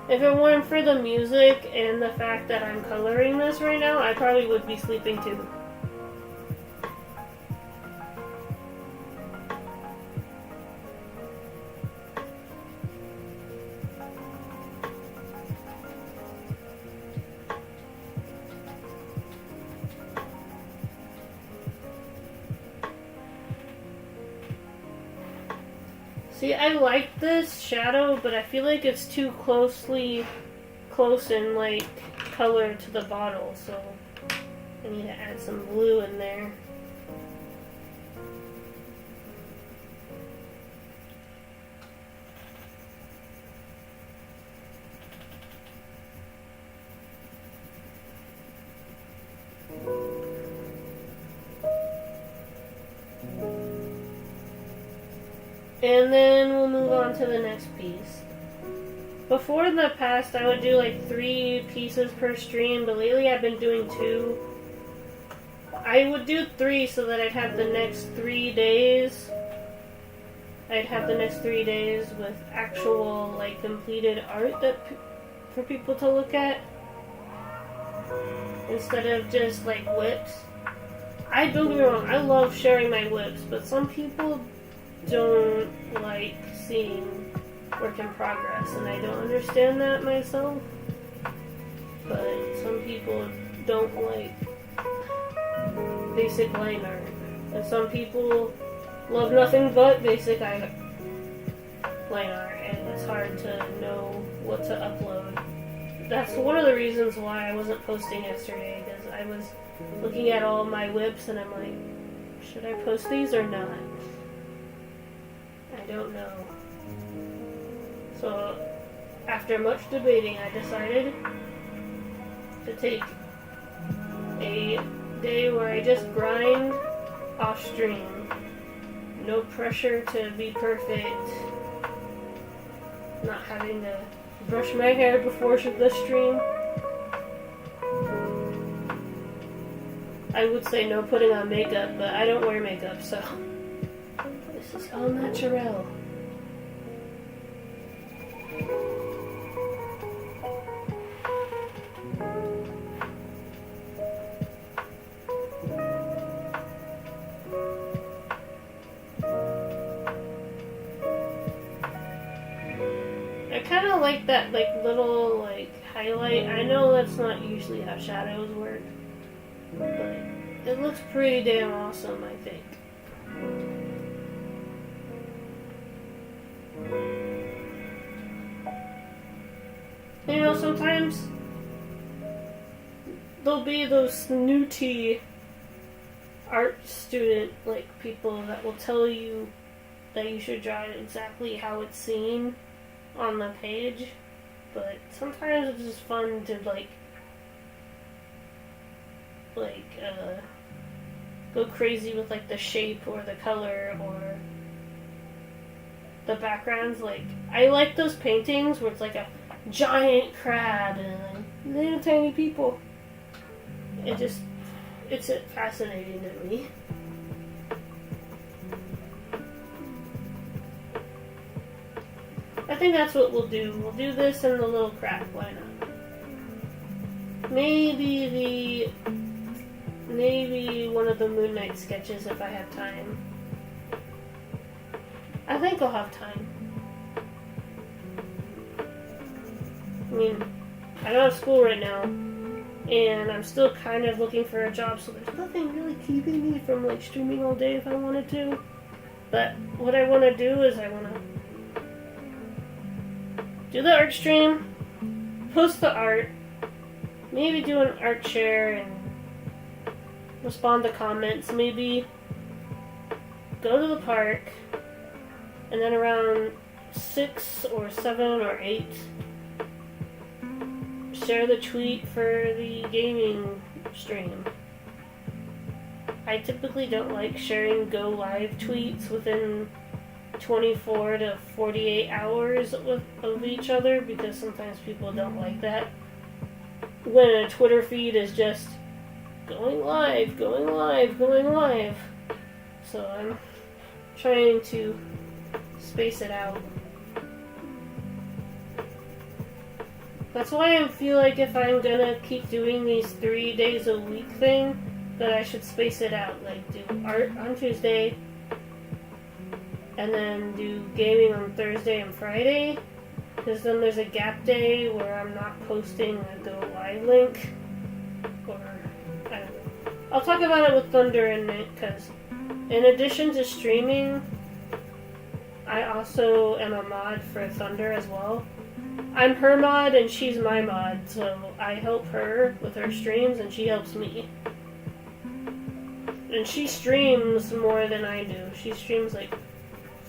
If it weren't for the music and the fact that I'm coloring this right now, I probably would be sleeping too. See, I like this shadow, but I feel like it's too close in like color to the bottle, so I need to add some blue in there. And then we'll move on to the next piece. Before in the past, I would do like 3 pieces per stream, but lately I've been doing 2. I would do 3 so that I'd have the next 3 days. I'd have the next 3 days with actual, like, completed art for people to look at, instead of just like whips. Don't get me wrong, I love sharing my whips, but some people don't like seeing work in progress, and I don't understand that myself. But some people don't like basic line art, and some people love nothing but basic line art, and it's hard to know what to upload. That's one of the reasons why I wasn't posting yesterday, because I was looking at all my whips and I'm like, should I post these or not? I don't know. So, after much debating, I decided to take a day where I just grind off stream. No pressure to be perfect. Not having to brush my hair before the stream. I would say no putting on makeup, but I don't wear makeup, so this is all natural. I kind of like that little highlight. I know that's not usually how shadows work, but it looks pretty damn awesome, I think. You know, sometimes there'll be those snooty art student people that will tell you that you should draw it exactly how it's seen on the page, but sometimes it's just fun to go crazy with the shape or the color or the backgrounds. I like those paintings where it's a giant crab and little tiny people. It's fascinating to me. I think that's what we'll do. We'll do this and the little crab. Why not? Maybe one of the Moon Knight sketches if I have time. I think I'll have time. I mean, I don't have school right now, and I'm still kind of looking for a job, so there's nothing really keeping me from streaming all day if I wanted to. But what I want to do is I want to do the art stream, post the art, maybe do an art share and respond to comments, maybe go to the park, and then around 6 or 7 or 8, share the tweet for the gaming stream. I typically don't like sharing go live tweets within 24 to 48 hours of each other, because sometimes people don't like that. When a Twitter feed is just going live, going live, going live. So I'm trying to space it out. That's why I feel like if I'm gonna keep doing these 3 days a week thing, that I should space it out. Do art on Tuesday, and then do gaming on Thursday and Friday, because then there's a gap day where I'm not posting a go live link. Or, I don't know. I'll talk about it with Thunder in it, because in addition to streaming, I also am a mod for Thunder as well. I'm her mod and she's my mod, so I help her with her streams and she helps me. And she streams more than I do. She streams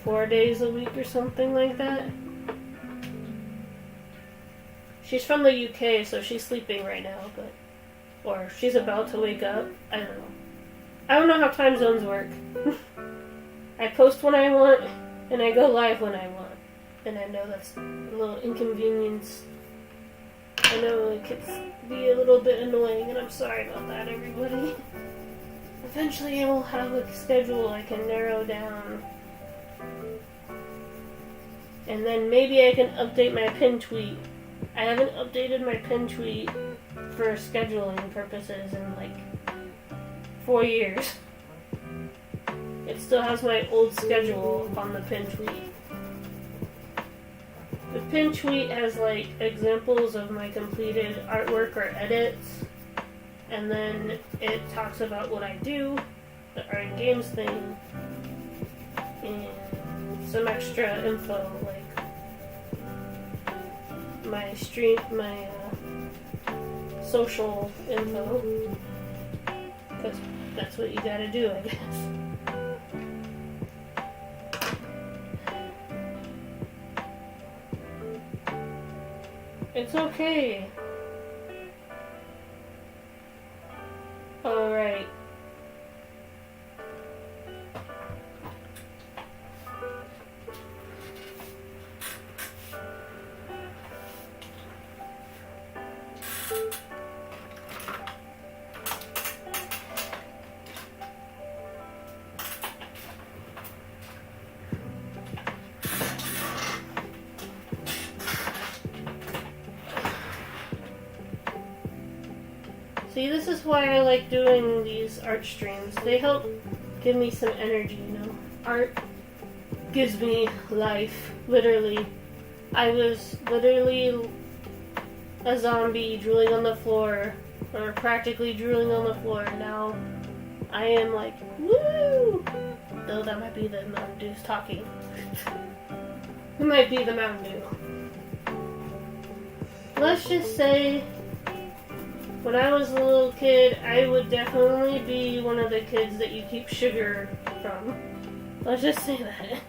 4 days a week or something like that. She's from the UK, so she's sleeping right now, or she's about to wake up. I don't know. I don't know how time zones work. I post when I want, and I go live when I want. And I know that's a little inconvenience. I know it could be a little bit annoying, and I'm sorry about that, everybody. Eventually I will have a schedule I can narrow down. And then maybe I can update my pin tweet. I haven't updated my pin tweet for scheduling purposes in 4 years. It still has my old schedule on the pin tweet. The pin tweet has examples of my completed artwork or edits, and then it talks about what I do, the art and games thing, and some extra info my stream, my social info, because that's what you gotta do, I guess. It's okay. Alright. See, this is why I like doing these art streams. They help give me some energy, you know. Art gives me life, literally. I was literally a zombie drooling on the floor, or practically drooling on the floor. Now I am like, woo! Though that might be the Mountain Dew's talking. It might be the Mountain Dew. Let's just say, when I was a little kid, I would definitely be one of the kids that you keep sugar from. Let's just say that.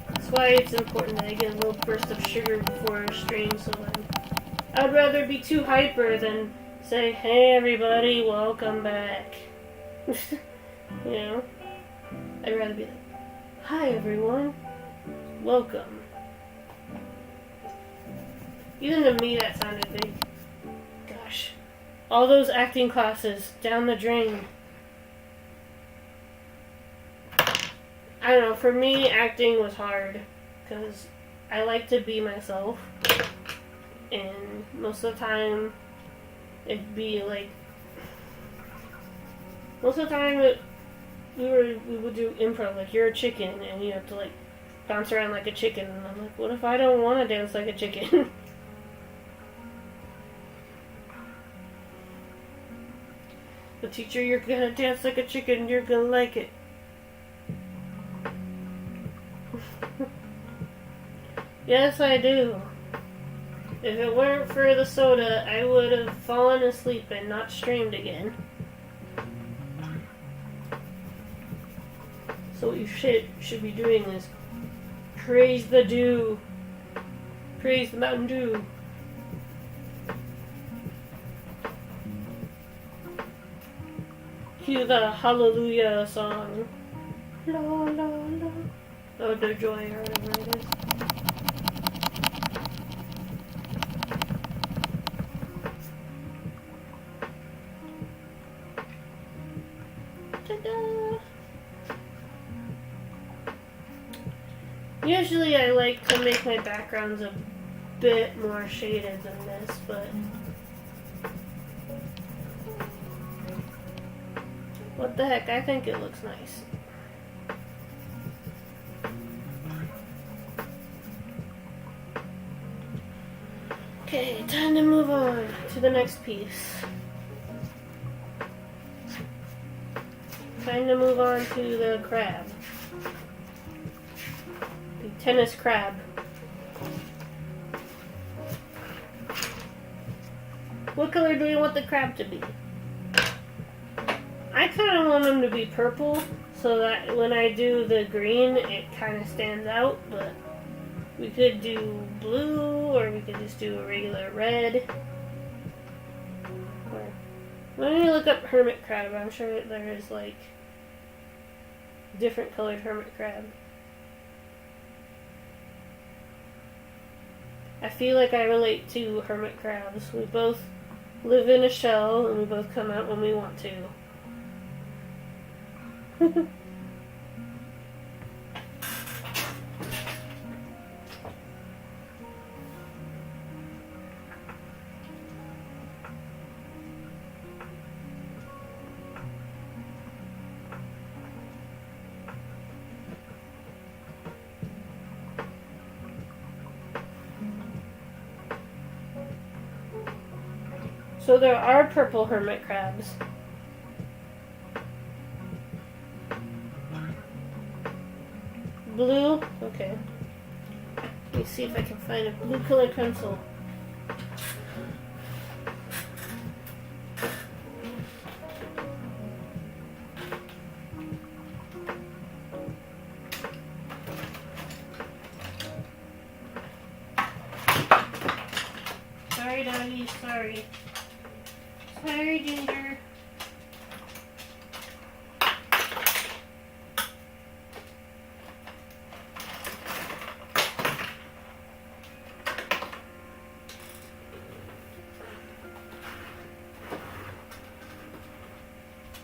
That's why it's important that I get a little burst of sugar before a stream, so I'd rather be too hyper than say, hey everybody, welcome back. You know? I'd rather be like, hi everyone, welcome. Even to me that sounded big. Gosh. All those acting classes, down the drain. I don't know, for me acting was hard. Because I like to be myself. And most of the time, it'd be like... Most of the time, we would do improv, like you're a chicken and you have to like bounce around like a chicken. And I'm like, what if I don't want to dance like a chicken? The teacher, you're gonna dance like a chicken, you're gonna like it. Yes, I do. If it weren't for the soda, I would have fallen asleep and not streamed again. So what you should be doing is praise the dew. Praise the Mountain Dew. Cue the Hallelujah song. La la la. Oh, the joy or whatever it is. Ta-da! Usually I like to make my backgrounds a bit more shaded than this, but what the heck, I think it looks nice. Okay, time to move on to the next piece. Time to move on to the crab. The tennis crab. What color do we want the crab to be? I kind of want him to be purple, so that when I do the green, it kind of stands out, but we could do blue, or we could just do a regular red. Or, let me look up hermit crab. I'm sure there is, like, different colored hermit crab. I feel like I relate to hermit crabs. We both live in a shell, and we both come out when we want to. So there are purple hermit crabs. Blue? Okay. me see if I can find a blue color pencil. Sorry, doggy, sorry. Sorry, Ginger.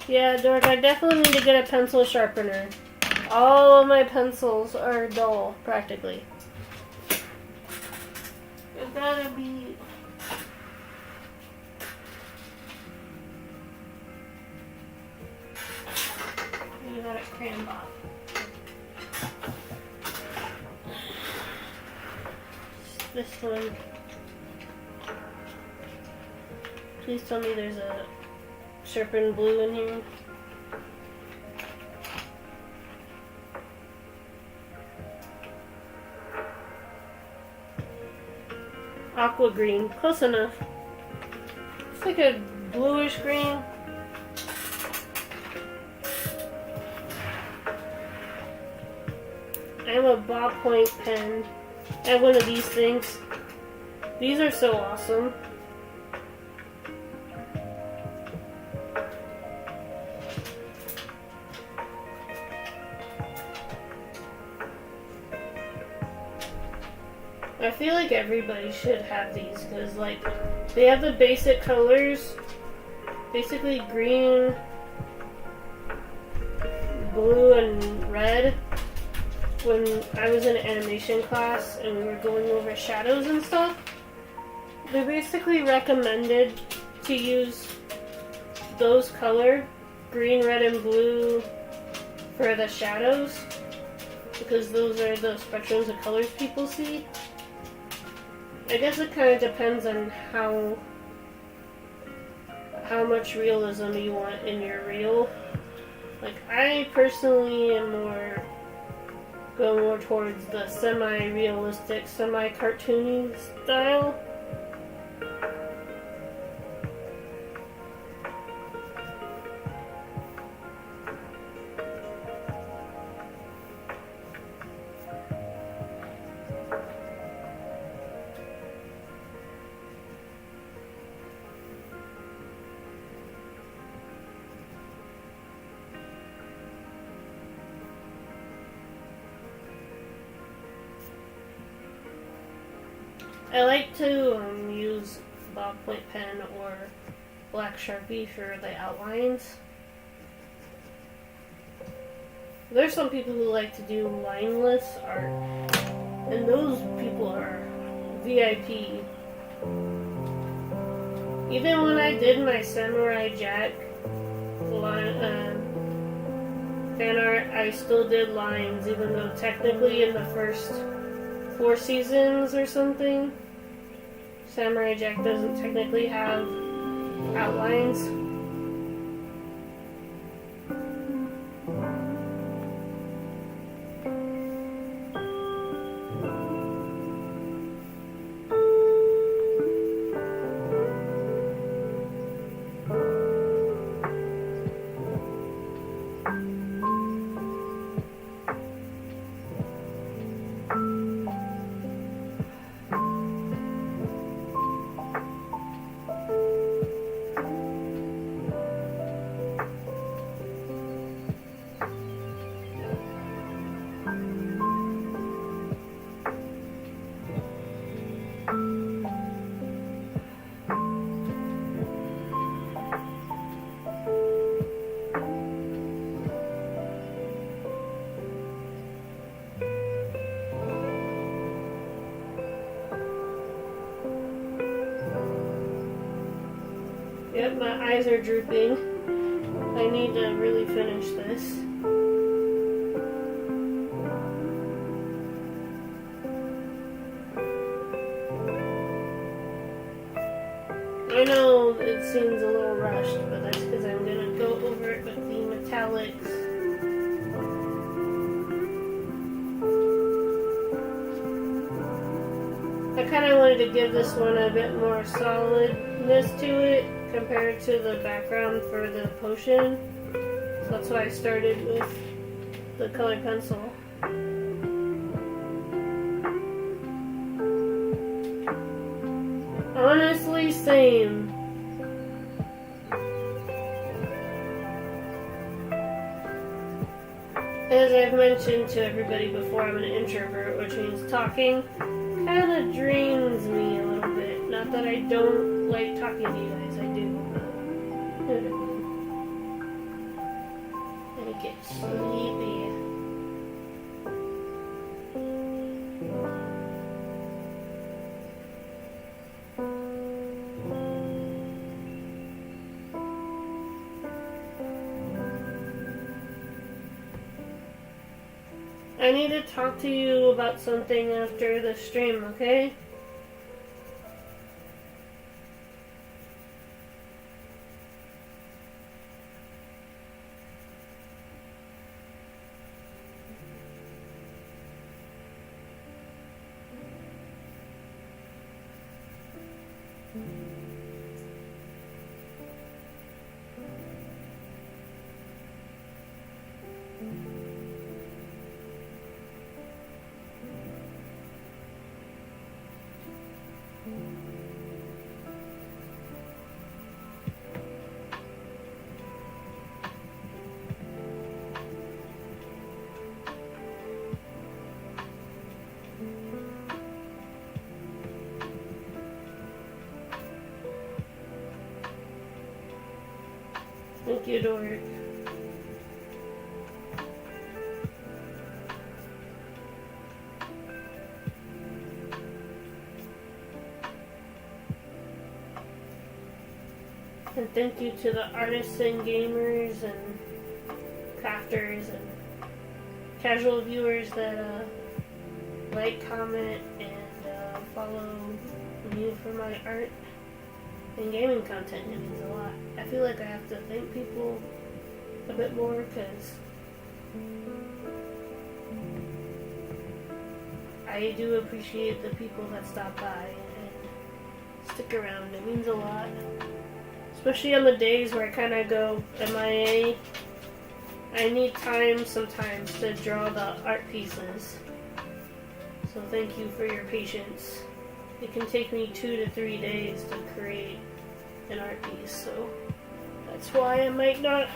Yeah, Dork, I definitely need to get a pencil sharpener. All of my pencils are dull, practically. It's gotta be... You got a crayon box. This one. Please tell me there's a sharpened blue in here. Aqua green, close enough. It's like a bluish green. I have a ballpoint pen. I have one of these things. These are so awesome. I feel like everybody should have these because, like, they have the basic colors, basically green, blue, and red. When I was in animation class and we were going over shadows and stuff, they basically recommended to use those color, green, red, and blue, for the shadows because those are the spectrums of colors people see. I guess it kind of depends on how much realism you want in your reel. Like, I personally am go more towards the semi-realistic, semi-cartoony style. I like to use ballpoint pen or black Sharpie for the outlines. There's some people who like to do lineless art, and those people are VIP. Even when I did my Samurai Jack fan art, I still did lines, even though technically in the first 4 seasons or something, Samurai Jack doesn't technically have outlines. Yep, my eyes are drooping. I need to really finish this. I know it seems a little rushed, but that's because I'm going to go over it with the metallics. I kind of wanted to give this one a bit more solidness to it compared to the background for the potion. So that's why I started with the colored pencil. Honestly, same. As I've mentioned to everybody before, I'm an introvert, which means talking kind of drains me a little bit. Not that I don't like talking to you guys, I do. I get sleepy. I need to talk to you about something after the stream, okay? Thank you, Dork. And thank you to the artists and gamers and crafters and casual viewers that like, comment, and follow me for my art and gaming content. It means a lot. I feel like I have to thank people a bit more because I do appreciate the people that stop by and stick around. It means a lot. Especially on the days where I kind of go MIA. I need time sometimes to draw the art pieces. So thank you for your patience. It can take me 2 to 3 days to create an art piece, so that's why I might not.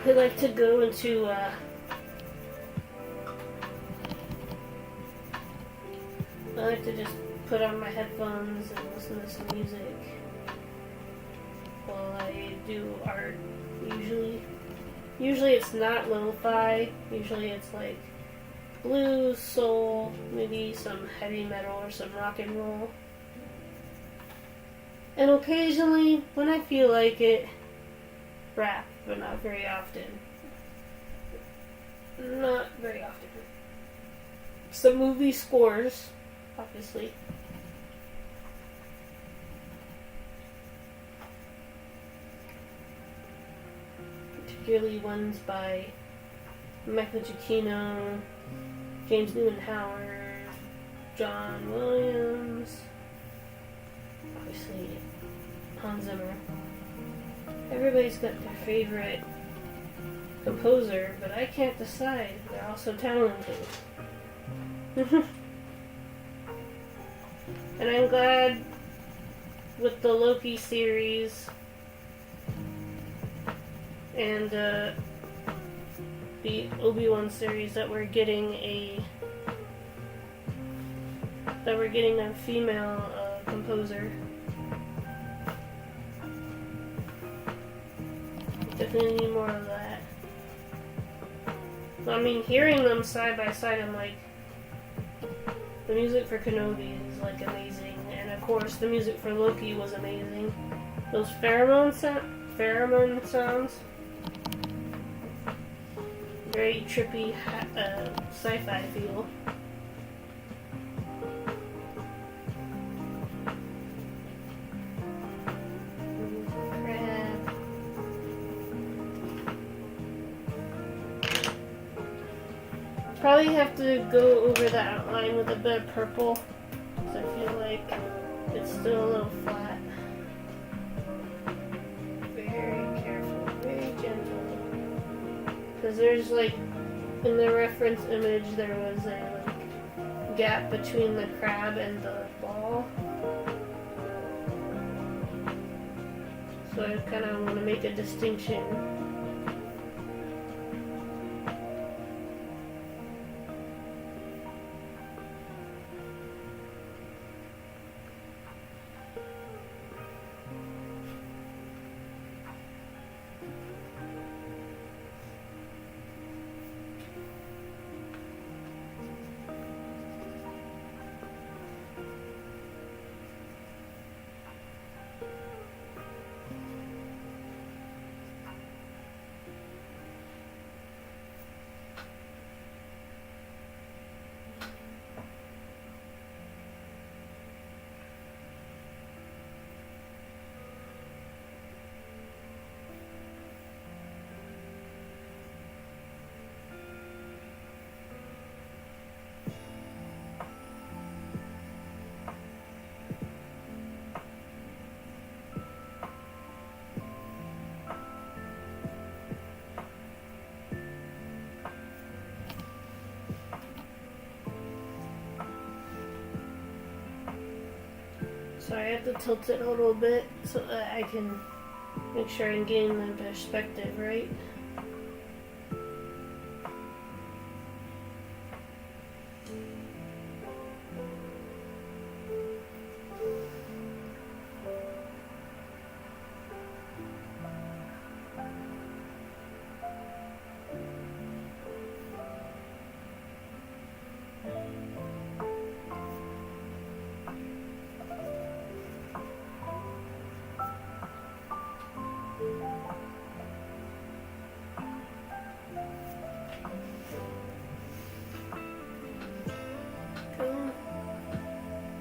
I like to go into I like to just put on my headphones and listen to some music while I do art. Usually it's not lo-fi. Usually it's like blues, soul, maybe some heavy metal or some rock and roll. And occasionally, when I feel like it, rap, but not very often. Not very often. Some movie scores, obviously. Particularly ones by Michael Giacchino, James Newton Howard, John Williams, obviously Hans Zimmer. Everybody's got their favorite composer, but I can't decide. They're all so talented. And I'm glad with the Loki series and the Obi-Wan series that we're getting a female composer. Definitely need more of that. I mean, hearing them side by side, I'm like, the music for Kenobi is like amazing, and of course the music for Loki was amazing. Those pheromone sounds, very trippy sci-fi feel. Probably have to go over the outline with a bit of purple, because I feel like it's still a little flat. Very careful, very gentle. Because there's like, in the reference image there was a like gap between the crab and the ball. So I kind of want to make a distinction. So I have to tilt it a little bit so that I can make sure I'm getting the perspective right.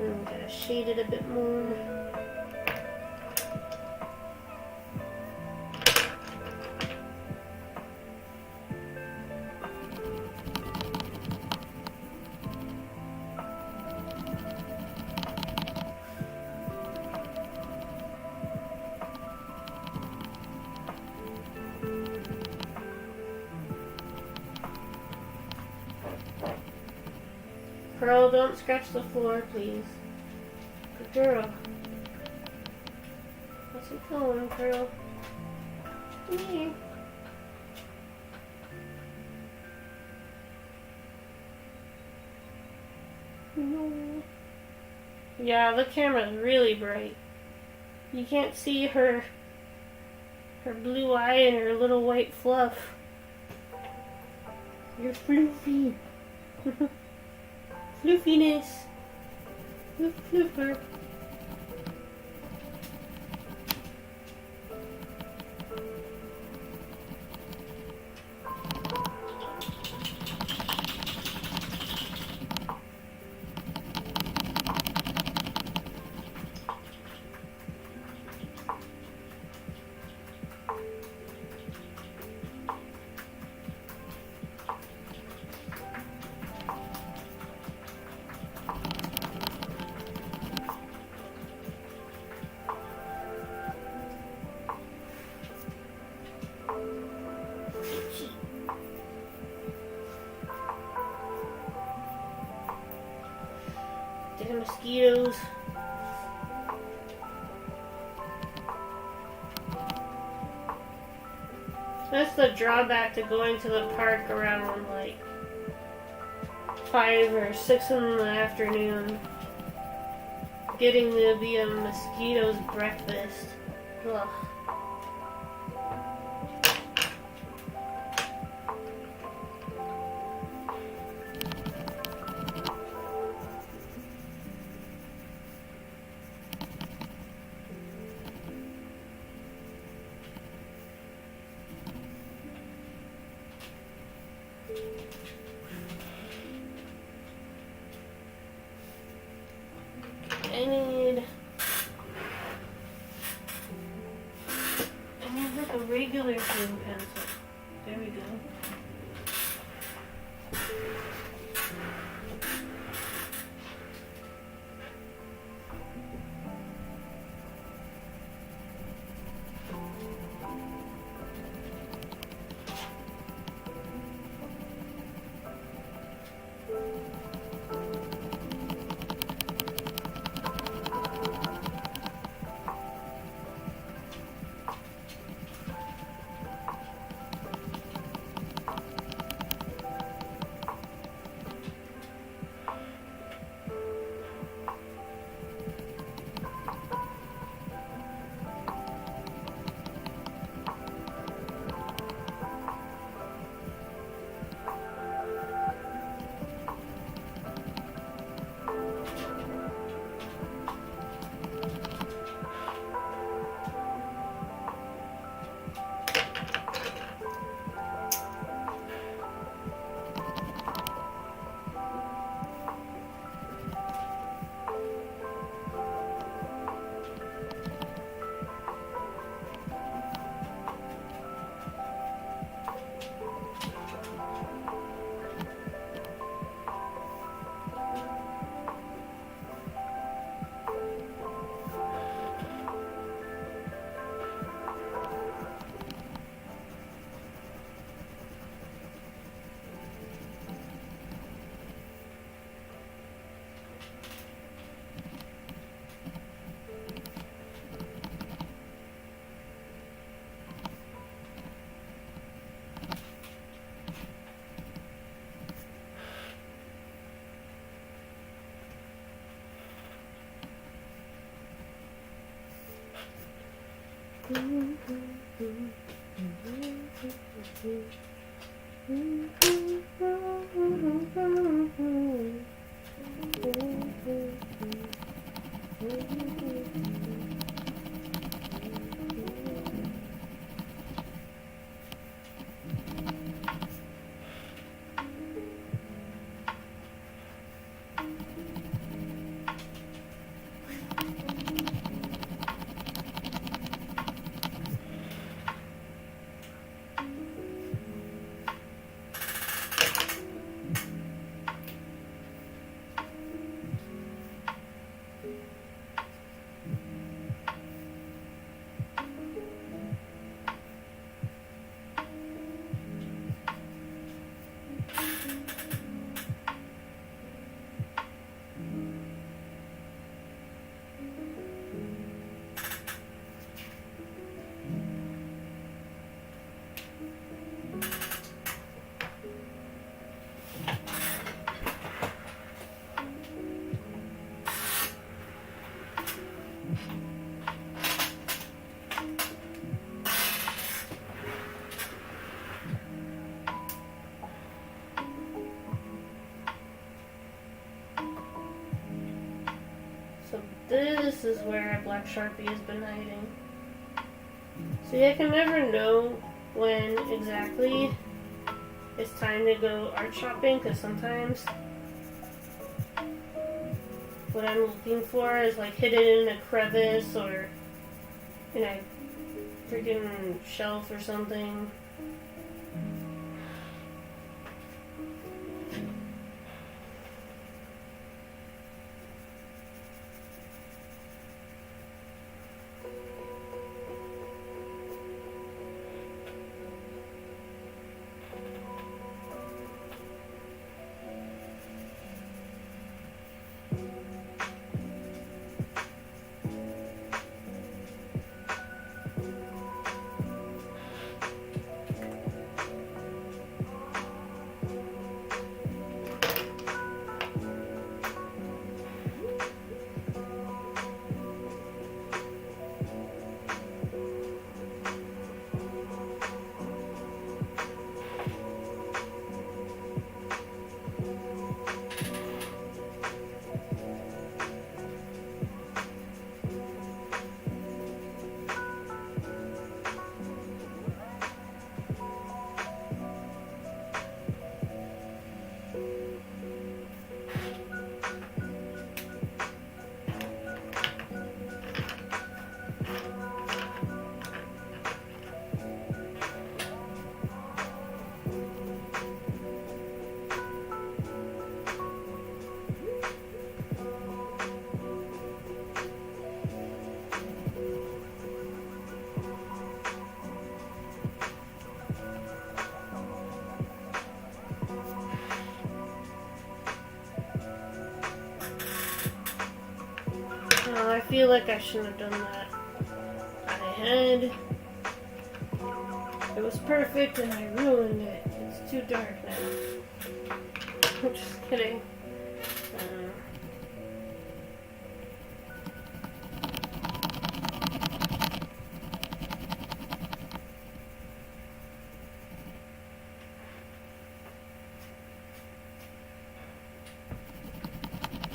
I'm gonna shade it a bit more. Pearl, don't scratch the floor, please. Good girl. How's it going, Pearl? Come here. No. Yeah, the camera's really bright. You can't see her blue eye and her little white fluff. You're floofy. Floofiness. Floof floofer. Damn mosquitoes. That's the drawback to going to the park around like 5 or 6 in the afternoon. Getting to be a mosquito's breakfast. Ugh. I need like a regular thin pencil. There we go. So this is where a black Sharpie has been hiding. See, I can never know when exactly it's time to go art shopping, because sometimes what I'm looking for is like hidden in a crevice or in a freaking shelf or something. Oh, I feel like I shouldn't have done that. It was perfect and I ruined it. It's too dark now. I'm just kidding.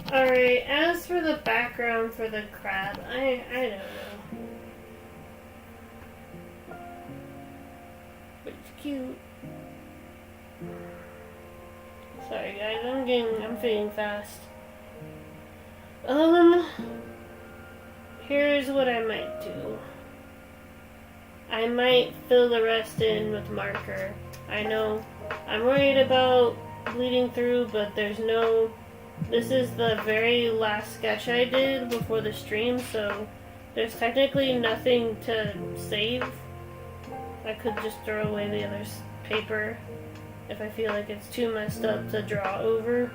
Alright, as for the background for the crab, I don't know. But it's cute. Sorry guys, I'm feeling fast. Here's what I might do. I might fill the rest in with marker. I know I'm worried about bleeding through, but this is the very last sketch I did before the stream, so there's technically nothing to save. I could just throw away the other paper if I feel like it's too messed up to draw over.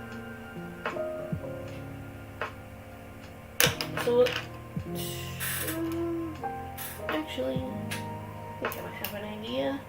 So, actually, I think I might have an idea.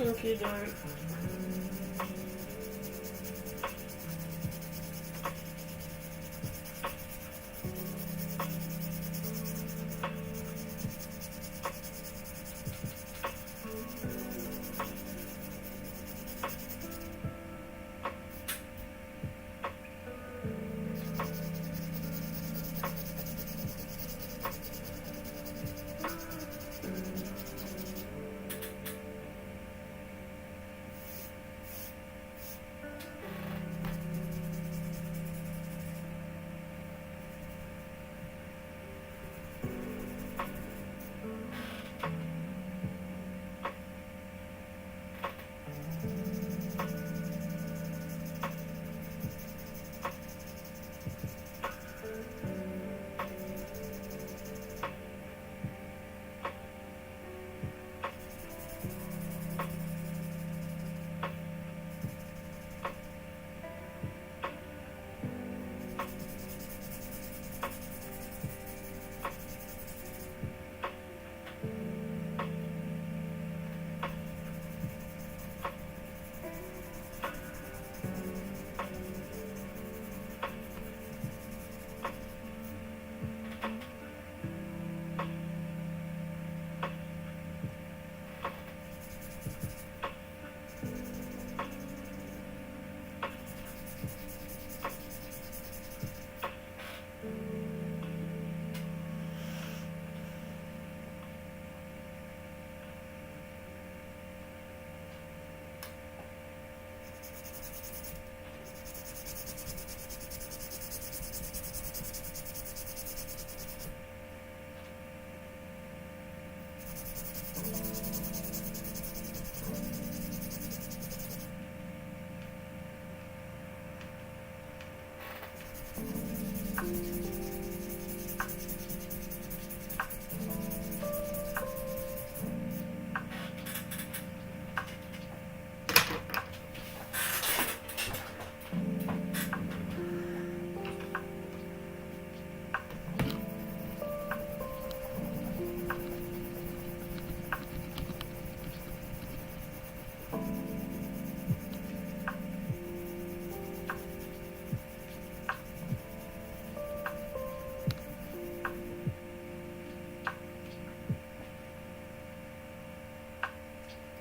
Thank you, Dark.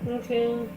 Okay.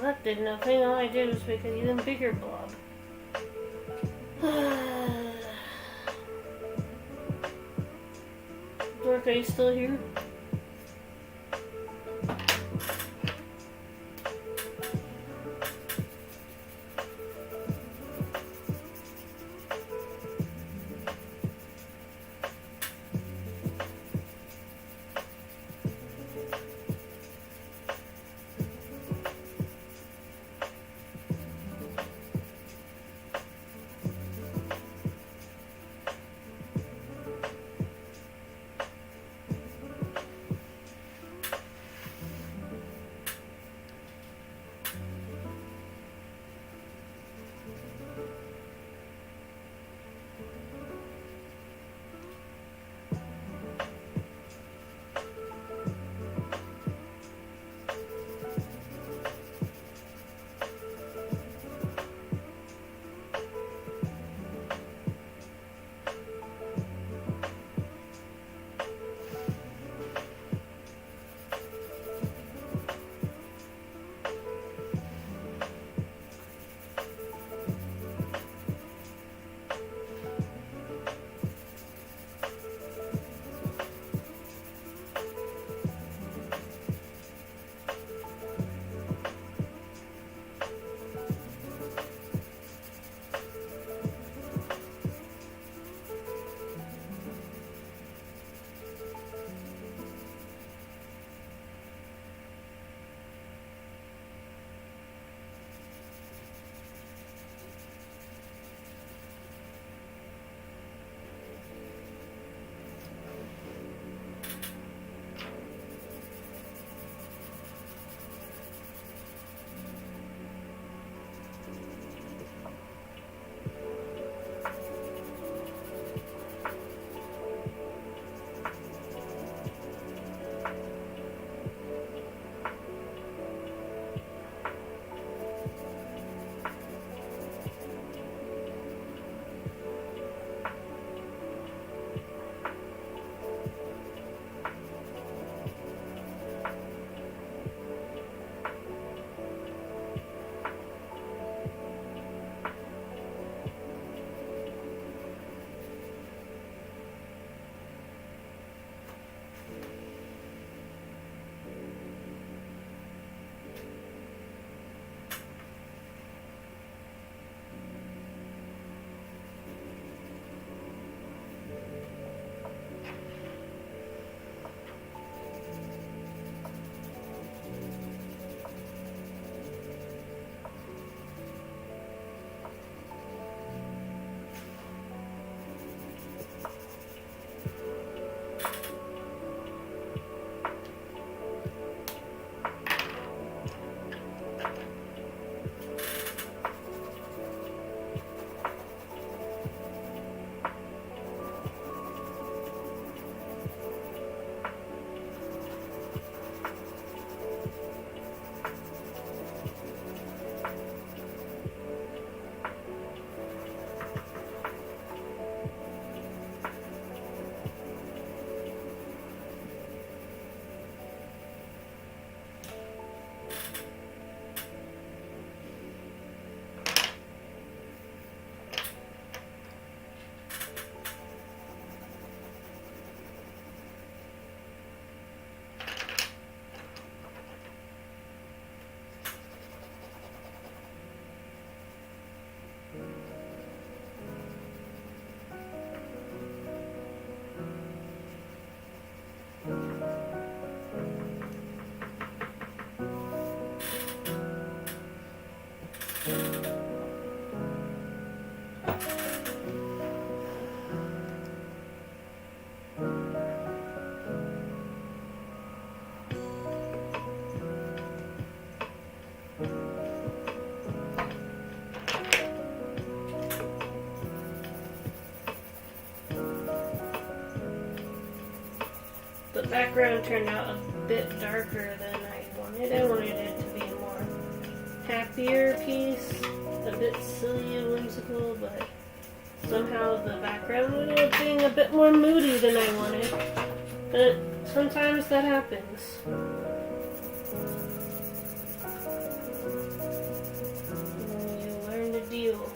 That did nothing. All I did was make an even bigger blob. Dork, are you still here? background turned out a bit darker than I wanted. I wanted it to be a more happier piece, a bit silly and whimsical, but somehow the background ended up being a bit more moody than I wanted. But sometimes that happens. You learn to deal.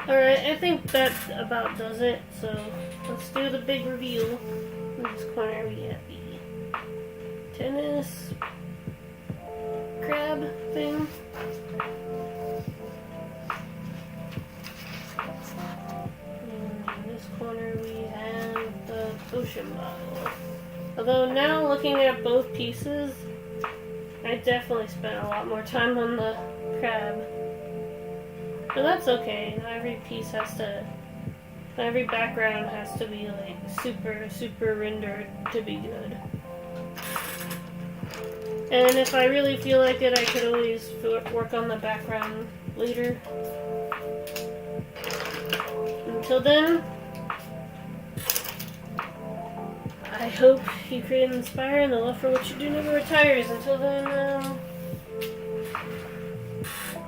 Alright, I think that about does it, so let's do the big reveal. In this corner we have the tennis crab thing. And in this corner we have the potion bottle. Although now looking at both pieces, I definitely spent a lot more time on the crab. But that's okay. Not every piece has to, not every background has to be like super rendered to be good. And if I really feel like it, I could always work on the background later. Until then, I hope you create and inspire, and the love for what you do never retires. Until then,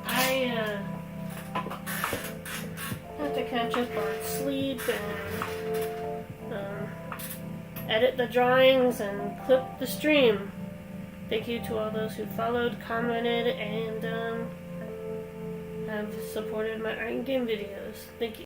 I have to catch up on sleep and edit the drawings and clip the stream. Thank you to all those who followed, commented, and have supported my art and game videos. Thank you.